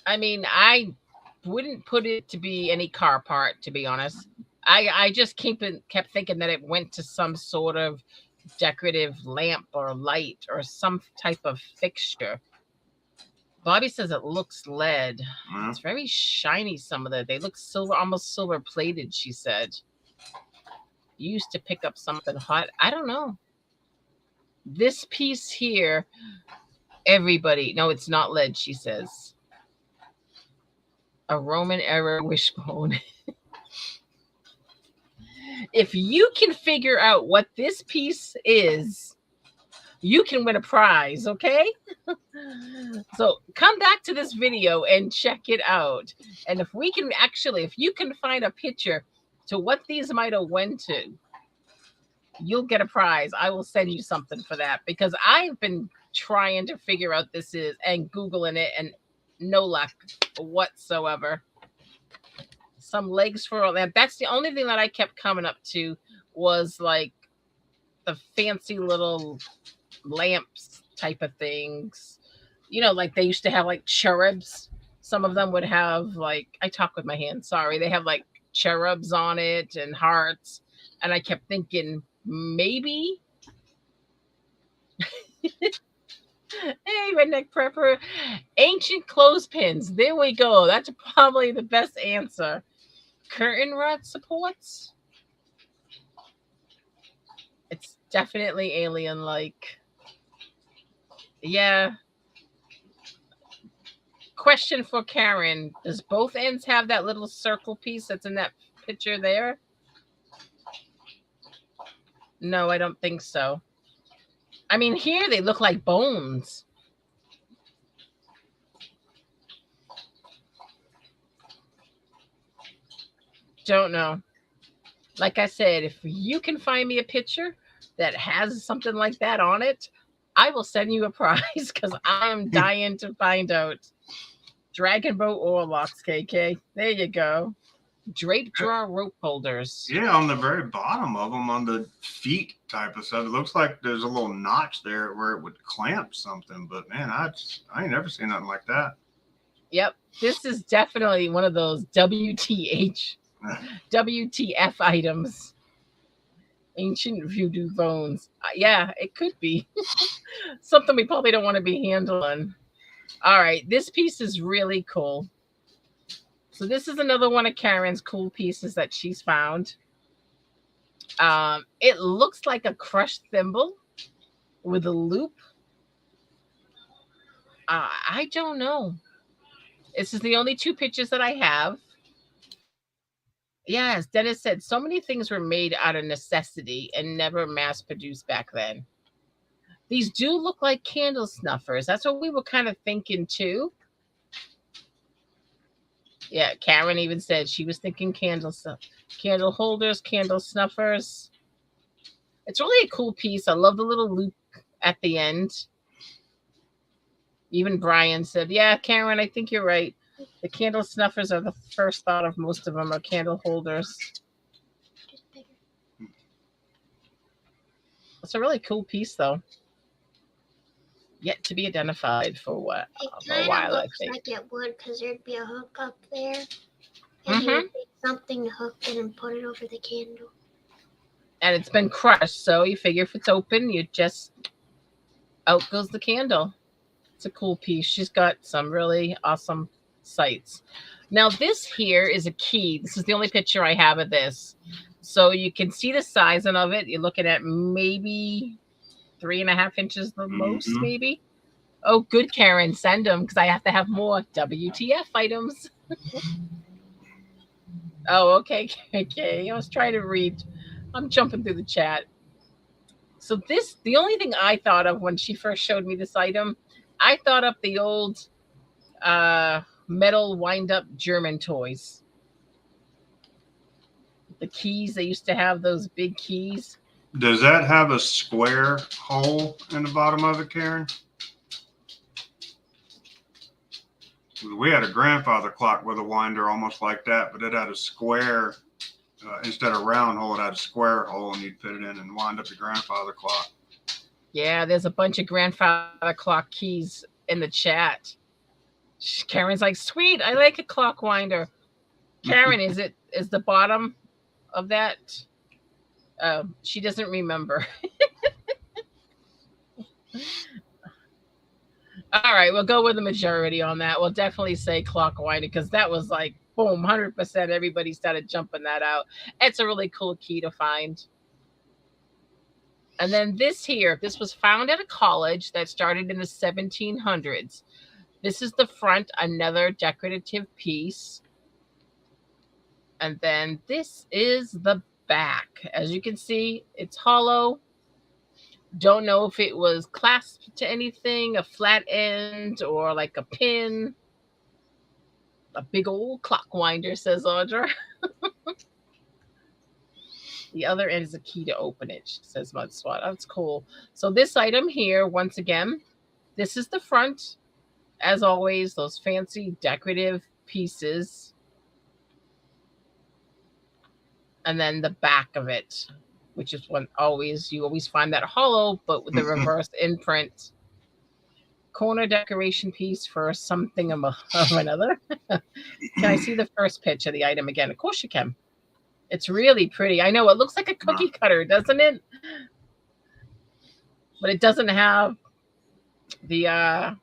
I mean, I wouldn't put it to be any car part, to be honest. I just kept thinking that it went to some sort of decorative lamp or light or some type of fixture. Bobby says it looks lead. Mm-hmm. It's very shiny, some of that. They look silver, almost silver plated, she said. Used to pick up something hot. I don't know. This piece here, everybody. No, it's not lead, she says. A Roman era wishbone. If you can figure out what this piece is, you can win a prize, okay? So come back to this video and check it out. And if we can actually, if you can find a picture to what these might have went to, you'll get a prize. I will send you something for that because I've been trying to figure out this is and Googling it and no luck whatsoever. Some legs for all that. That's the only thing that I kept coming up to was like the fancy little lamps type of things. You know, like they used to have like cherubs. Some of them would have like, I talk with my hands, sorry. They have like cherubs on it and hearts. And I kept thinking, maybe. Hey, Redneck Prepper. Ancient clothespins. There we go. That's probably the best answer. Curtain rod supports. It's definitely alien-like. Yeah. Question for Karin. Does both ends have that little circle piece that's in that picture there? No, I don't think so. I mean, here they look like bones. Don't know. Like I said, if you can find me a picture that has something like that on it, I will send you a prize because I am dying to find out. Dragon Boat Oarlocks, KK. There you go. Drape draw rope holders. Yeah, on the very bottom of them, on the feet type of stuff, it looks like there's a little notch there where it would clamp something. But man, I ain't never seen nothing like that. Yep, this is definitely one of those WTF items. Ancient voodoo bones. Yeah, it could be something we probably don't want to be handling. All right, this piece is really cool. So this is another one of Karin's cool pieces that she's found. It looks like a crushed thimble with a loop. I don't know. This is the only two pictures that I have. Yes, Dennis said so many things were made out of necessity and never mass produced back then. These do look like candle snuffers. That's what we were kind of thinking too. Yeah, Karin even said she was thinking candle holders, candle snuffers. It's really a cool piece. I love the little loop at the end. Even Brian said, yeah, Karin, I think you're right. The candle snuffers are the first thought of most of them are candle holders. It's a really cool piece, though. Yet to be identified for what? It kind of looks like it would because there'd be a hook up there. And you would take something to hook it and put it over the candle. And it's been crushed, so you figure if it's open, you just... out goes the candle. It's a cool piece. She's got some really awesome sights. Now, this here is a key. This is the only picture I have of this. So you can see the sizing of it. You're looking at maybe 3.5 inches the most, maybe. Oh, good, Karin. Send them because I have to have more WTF items. Oh, okay, okay. I was trying to read. I'm jumping through the chat. So this, the only thing I thought of when she first showed me this item, I thought of the old metal wind-up German toys. The keys, they used to have those big keys. Does that have a square hole in the bottom of it, Karin? We had a grandfather clock with a winder almost like that, but it had a square, instead of round hole, it had a square hole, and you'd fit it in and wind up your grandfather clock. Yeah, there's a bunch of grandfather clock keys in the chat. Karen's like, sweet, I like a clock winder. Karin, is the bottom of that? She doesn't remember. All right, we'll go with the majority on that. We'll definitely say clock winder because that was like, boom, 100%. Everybody started jumping that out. It's a really cool key to find. And then this was found at a college that started in the 1700s. This is the front, another decorative piece. And then this is the back. As you can see, it's hollow. Don't know if it was clasped to anything, a flat end or like a pin. A big old clock winder, says Audra. The other end is a key to open it, says Mud Swat. That's cool. So this item here, once again, this is the front. As always, those fancy decorative pieces. And then the back of it, which is one you always find that hollow, but with the reverse imprint. Corner decoration piece for something of another. Can I see the first pitch of the item again? Of course you can. It's really pretty. I know it looks like a cookie cutter, doesn't it? But it doesn't have the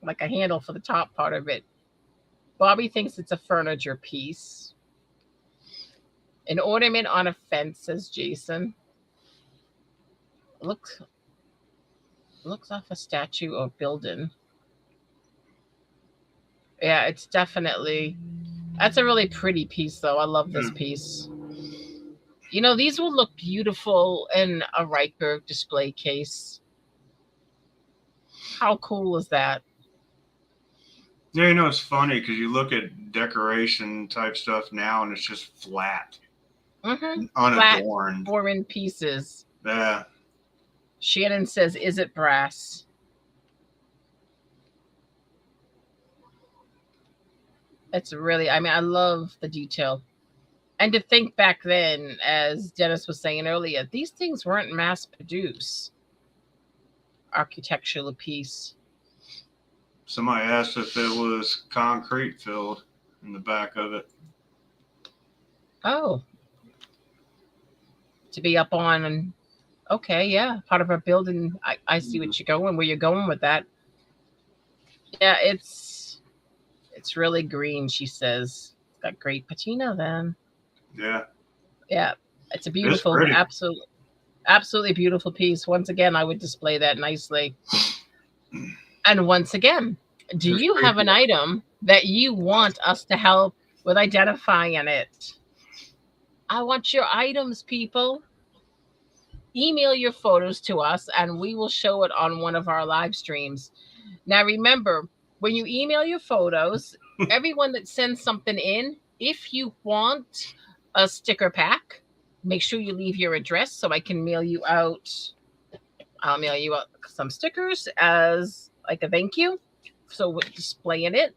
like a handle for the top part of it. Bobby thinks it's a furniture piece. An ornament on a fence, says Jason. Looks off a statue or building. Yeah, it's definitely. That's a really pretty piece, though. I love this piece. You know, these will look beautiful in a Riker display case. How cool is that? Yeah, you know, it's funny because you look at decoration type stuff now and it's just flat. Unadorned. Flat, foreign pieces. Yeah. Shannon says, is it brass? It's really, I mean, I love the detail. And to think back then, as Dennis was saying earlier, these things weren't mass produced. Architectural piece. Somebody asked if it was concrete filled in the back of it. Oh. To be up on, and okay, yeah, part of a building. I see what where you're going with that. Yeah, it's really green, she says. It's got great patina then. Yeah. Yeah. It's a beautiful, absolutely beautiful piece. Once again, I would display that nicely. And once again, do you have an item that you want us to help with identifying it? I want your items, people. Email your photos to us and we will show it on one of our live streams. Now, remember, when you email your photos, everyone that sends something in, if you want a sticker pack, make sure you leave your address so I can mail you out. I'll mail you out some stickers as like a thank you. So we're displaying it.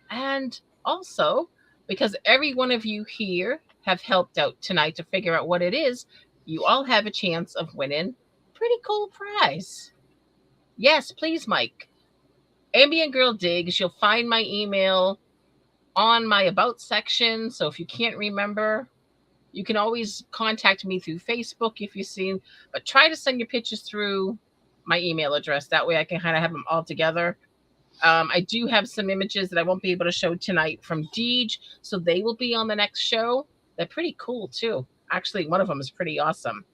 And also, because every one of you here have helped out tonight to figure out what it is, you all have a chance of winning a pretty cool prize. Yes, please, Mike. Ambient Girl Digs, you'll find my email on my About section. So if you can't remember, you can always contact me through Facebook if you've seen, but try to send your pictures through my email address. That way I can kind of have them all together. I do have some images that I won't be able to show tonight from Deej, so they will be on the next show. They're pretty cool too. Actually, one of them is pretty awesome.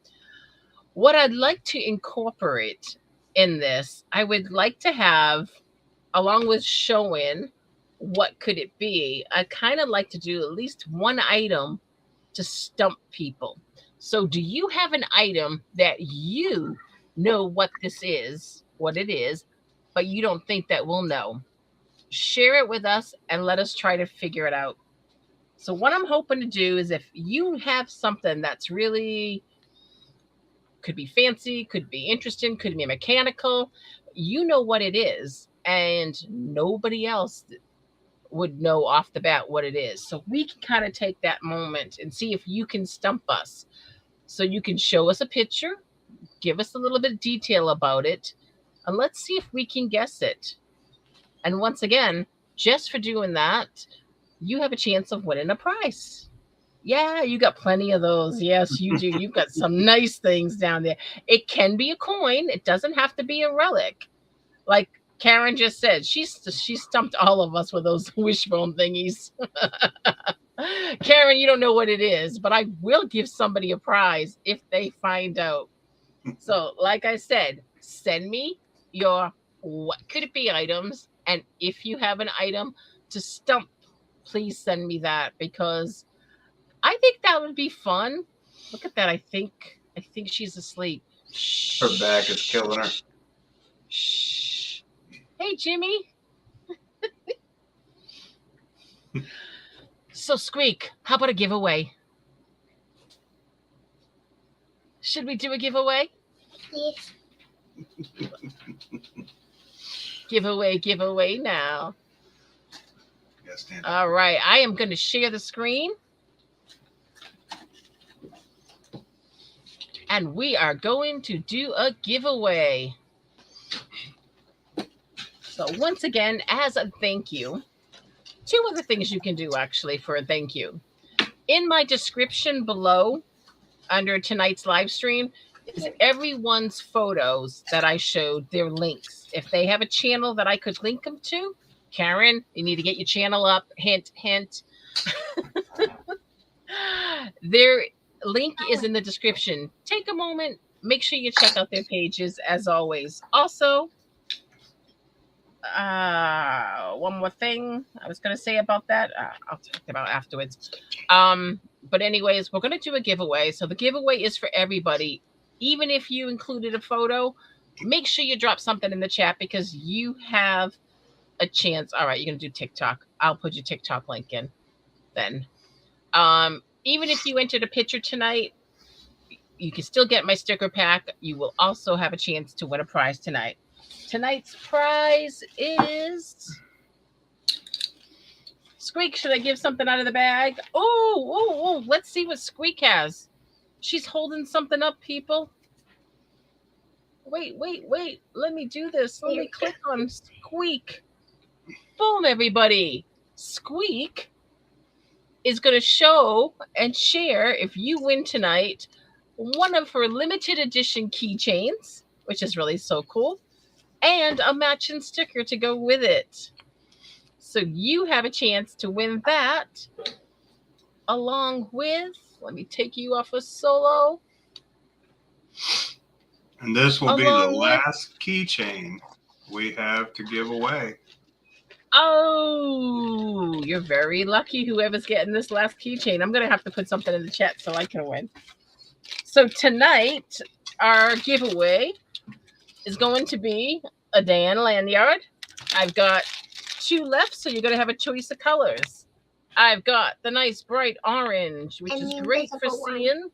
What I'd like to incorporate in this, I would like to have, along with showing what could it be, I kind of like to do at least one item to stump people. So do you have an item that you know what it is, but you don't think that we'll know? Share it with us and let us try to figure it out. So what I'm hoping to do is if you have something that's really could be fancy, could be interesting, could be mechanical, you know what it is, and nobody else would know off the bat what it is. So we can kind of take that moment and see if you can stump us. So you can show us a picture, give us a little bit of detail about it, and let's see if we can guess it. And once again, just for doing that, you have a chance of winning a prize. Yeah, you got plenty of those. Yes, you do. You've got some nice things down there. It can be a coin. It doesn't have to be a relic. Like Karin just said, she stumped all of us with those wishbone thingies. Karin, you don't know what it is, but I will give somebody a prize if they find out. So, like I said, send me your what could it be items, and if you have an item to stump, please send me that because I think that would be fun. Look at that. I think she's asleep. Her back is killing her. Shh. Hey, Jimmy. So, Squeak, how about a giveaway? Should we do a giveaway? Yes. Giveaway now. Yes, Dan. All right. I am going to share the screen. And we are going to do a giveaway. So once again, as a thank you, 2 other things you can do actually for a thank you. In my description below, under tonight's live stream, is everyone's photos that I showed, their links. If they have a channel that I could link them to, Karin, you need to get your channel up. Hint, hint. Their link is in the description. Take a moment. Make sure you check out their pages as always. Also, one more thing I was going to say about that. I'll talk about afterwards. But anyways, we're going to do a giveaway. So the giveaway is for everybody. Even if you included a photo, make sure you drop something in the chat because you have a chance. All right, you're going to do TikTok. I'll put your TikTok link in then. Even if you entered a picture tonight, you can still get my sticker pack. You will also have a chance to win a prize tonight. Tonight's prize is... Squeak, should I give something out of the bag? Oh, let's see what Squeak has. She's holding something up, people. Wait. Let me do this. Let me click on Squeak. Boom, everybody. Squeak is going to show and share, if you win tonight, one of her limited edition keychains, which is really so cool, and a matching sticker to go with it. So you have a chance to win that, along with, let me take you off a solo. And this will be the last keychain we have to give away. Oh, you're very lucky, whoever's getting this last keychain. I'm going to have to put something in the chat so I can win. So tonight, our giveaway is going to be a Dan Lanyard. I've got 2 left, so you're going to have a choice of colors. I've got the nice bright orange, which is great for seeing,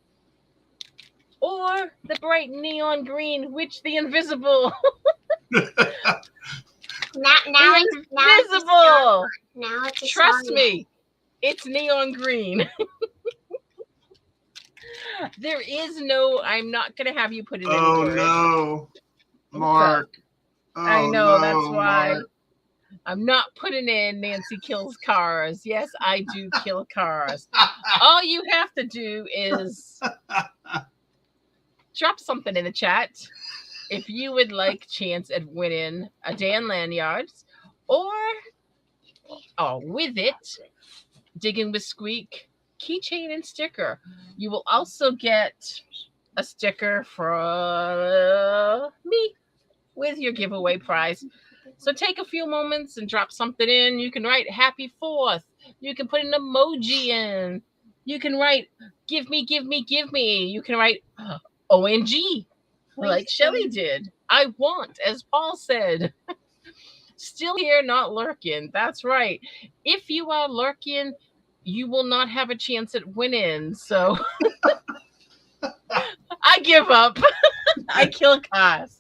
or the bright neon green, which the invisible. Now invisible. Now it's Trust me, it's neon green. There is no. I'm not gonna have you put it in. Oh no, Mark. Oh, I know, no, that's why. Mark. I'm not putting in Nancy kills cars. Yes, I do kill cars. All you have to do is drop something in the chat if you would like chance at winning a Dan Lanyards, or with it, Digging with Squeak keychain and sticker. You will also get a sticker from me with your giveaway prize. So take a few moments and drop something in. You can write Happy 4th. You can put an emoji in. You can write give me. You can write OMG like Shelly did. I want, as Paul said. Still here, not lurking. That's right. If you are lurking, you will not have a chance at winning. So I give up. I kill cars.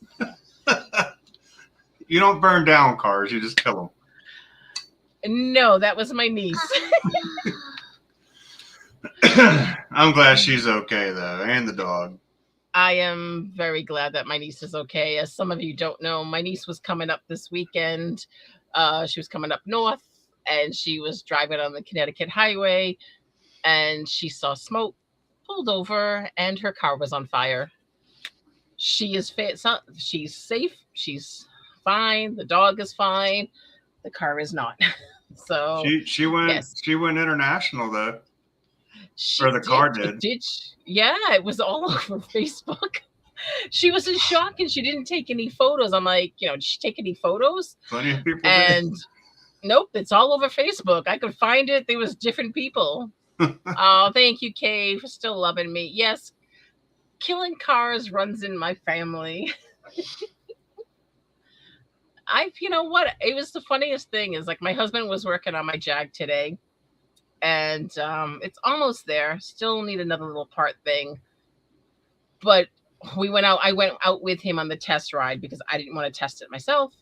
You don't burn down cars, you just kill them. No, that was my niece. I'm glad she's okay, though, and the dog. I am very glad that my niece is okay. As some of you don't know, my niece was coming up this weekend. She was coming up north, and she was driving on the Connecticut highway, and she saw smoke, pulled over, and her car was on fire. She is fit. She's safe. She's fine. The dog is fine. The car is not. So she went. yes. She went international though. Or the car did. Yeah, it was all over Facebook. She was in shock and she didn't take any photos. I'm like, did she take any photos? Plenty of people and did. Nope, it's all over Facebook. I could find it. There was different people. Oh, thank you, Kay, for still loving me. Yes, killing cars runs in my family. You know what? It was the funniest thing is like my husband was working on my Jag today. And it's almost there. Still need another little part thing. But we went out. I went out with him on the test ride because I didn't want to test it myself.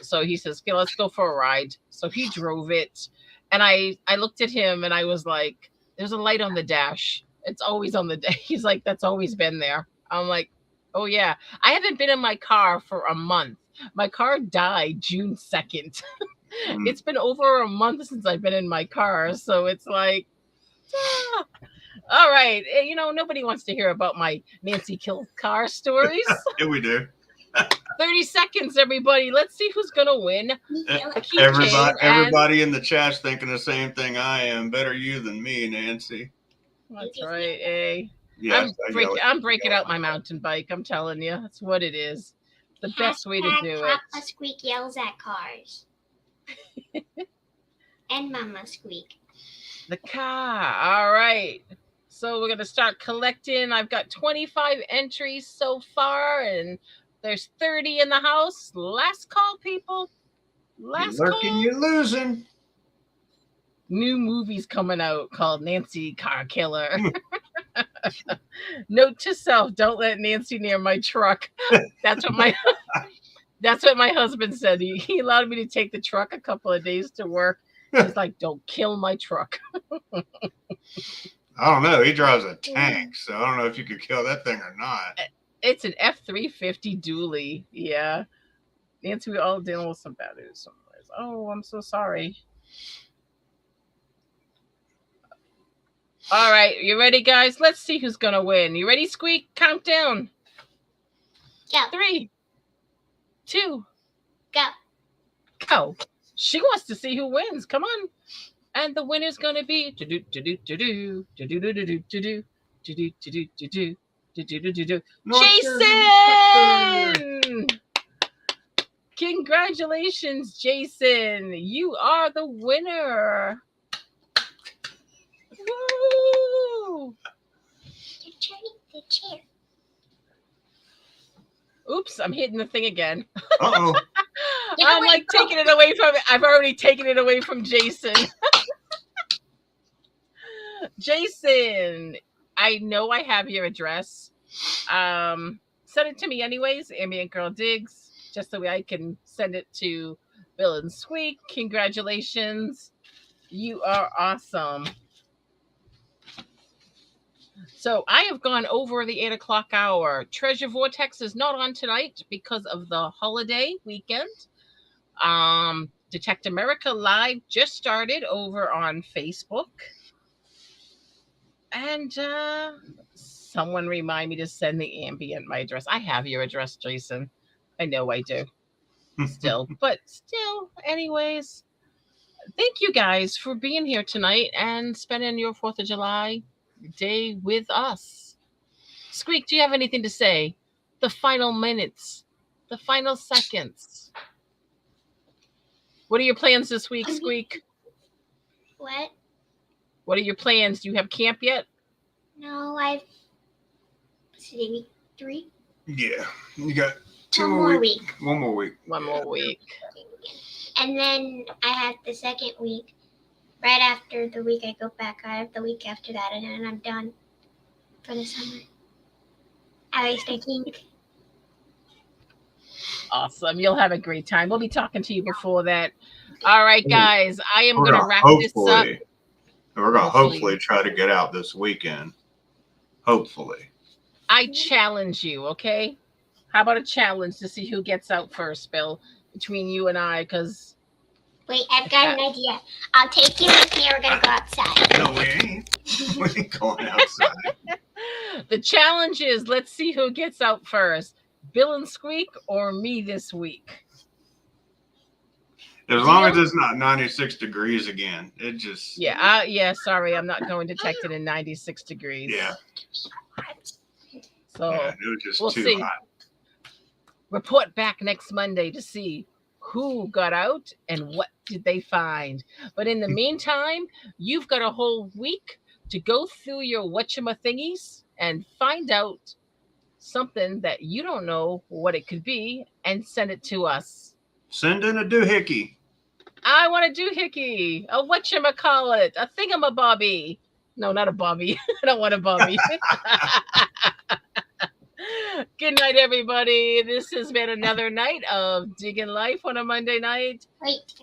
So he says, okay, let's go for a ride. So he drove it. And I looked at him and I was like, there's a light on the dash. It's always on the dash. He's like, that's always been there. I'm like, oh, yeah. I haven't been in my car for a month. My car died June 2nd. It's been over a month since I've been in my car. So it's like, all right. Nobody wants to hear about my Nancy kill car stories. Yeah, we do. 30 seconds, everybody. Let's see who's going to win. Everybody in the chat's thinking the same thing I am. Better you than me, Nancy. That's right, eh? Yes, I'm breaking out my mountain bike. I'm telling you. That's what it is. The best way to do it. Papa Squeak yells at cars. And Mama Squeak. The car. All right. So we're going to start collecting. I've got 25 entries so far, and there's 30 in the house. Last call, people. Last call. You're losing. New movie's coming out called Nancy Car Killer. Note to self, don't let Nancy near my truck. That's what my husband said. He allowed me to take the truck a couple of days to work. He's like, don't kill my truck. I don't know. He drives a tank, so I don't know if you could kill that thing or not. It's an F-350 dually. Yeah. Nancy, we're all dealing with some bad news sometimes. Oh, I'm so sorry. All right. You ready, guys? Let's see who's going to win. You ready, Squeak? Countdown. Go. 3, 2. Go. Go. She wants to see who wins. Come on. And the winner's going to be Jason! Congratulations, Jason. You are the winner. Woo! You're turning the chair. Oops, I'm hitting the thing again. Uh-oh. I'm like taking it away from it. I've already taken it away from Jason. Jason, I know I have your address. Send it to me anyways, Ambient Girl Digs, just so I can send it to Bill and Squeak. Congratulations. You are awesome. So I have gone over the 8 o'clock hour. Treasure Vortex is not on tonight because of the holiday weekend. Detect America Live just started over on Facebook. And someone remind me to send the Ambient my address. I have your address, Jason. I know I do. Still. Anyways. Thank you guys for being here tonight and spending your 4th of July day with us. Squeak, do you have anything to say? The final minutes, the final seconds. What are your plans this week, Squeak? What? What are your plans? Do you have camp yet? No, I've maybe 3. Yeah, you got 2 One more more weeks. week. 1 more week. One more week. And then I have the second week right after the week I go back. I have the week after that, and then I'm done for the summer. At least I think. Awesome. You'll have a great time. We'll be talking to you before that. All right, guys. I am going to wrap this up. We're going to hopefully try to get out this weekend. Hopefully. I challenge you, okay? How about a challenge to see who gets out first, Bill, between you and I? Because wait, I've got an idea. I'll take you with me. We're going to go outside. No, we ain't. We ain't going outside. The challenge is, let's see who gets out first. Bill and Squeak or me this week? As long as it's not 96 degrees again. It just... Yeah, sorry. I'm not going to detect it in 96 degrees. Yeah. So yeah, it was just we'll too see. hot. Report back next Monday to see who got out and what did they find. But in the meantime, you've got a whole week to go through your whatchamathingies and find out something that you don't know what it could be and send it to us. Send in a doohickey. I want a doohickey, a whatchamacallit, a thingamabobby. No, not a bobby. I don't want a bobby. Good night, everybody. This has been another night of Digging Life on a Monday night. Wait.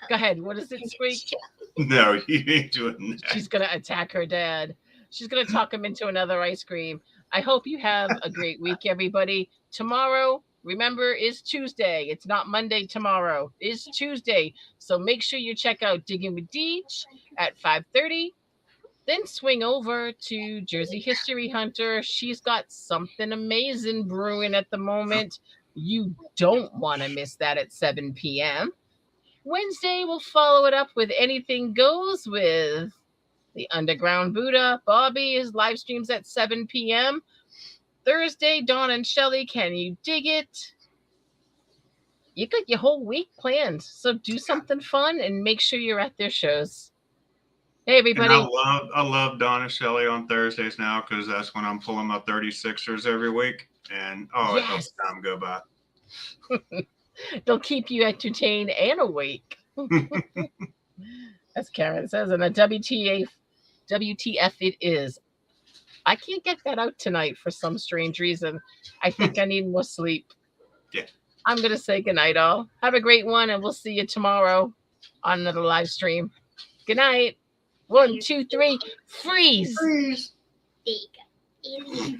Go ahead. What is it, Squeak? No, you ain't doing that. She's going to attack her dad. She's going to talk him into another ice cream. I hope you have a great week, everybody. Tomorrow, remember, is Tuesday. It's not Monday tomorrow. It's Tuesday. So make sure you check out Digging with Deej at 5:30. Then swing over to Jersey History Hunter. She's got something amazing brewing at the moment. You don't want to miss that at 7 p.m. Wednesday, we'll follow it up with Anything Goes with the Underground Buddha. Bobby is live streams at 7 p.m. Thursday, Dawn and Shelly, Can You Dig It? You got your whole week planned. So do something fun and make sure you're at their shows. Hey, everybody. And I love Dawn and Shelly on Thursdays now because that's when I'm pulling my 36ers every week. And, it helps time go by. They'll keep you entertained and awake. As Karen says, and a WTF it is. I can't get that out tonight for some strange reason. I think I need more sleep. Yeah. I'm going to say goodnight, all. Have a great one, and we'll see you tomorrow on another live stream. Good night. 1, 2, 3, freeze. There you go.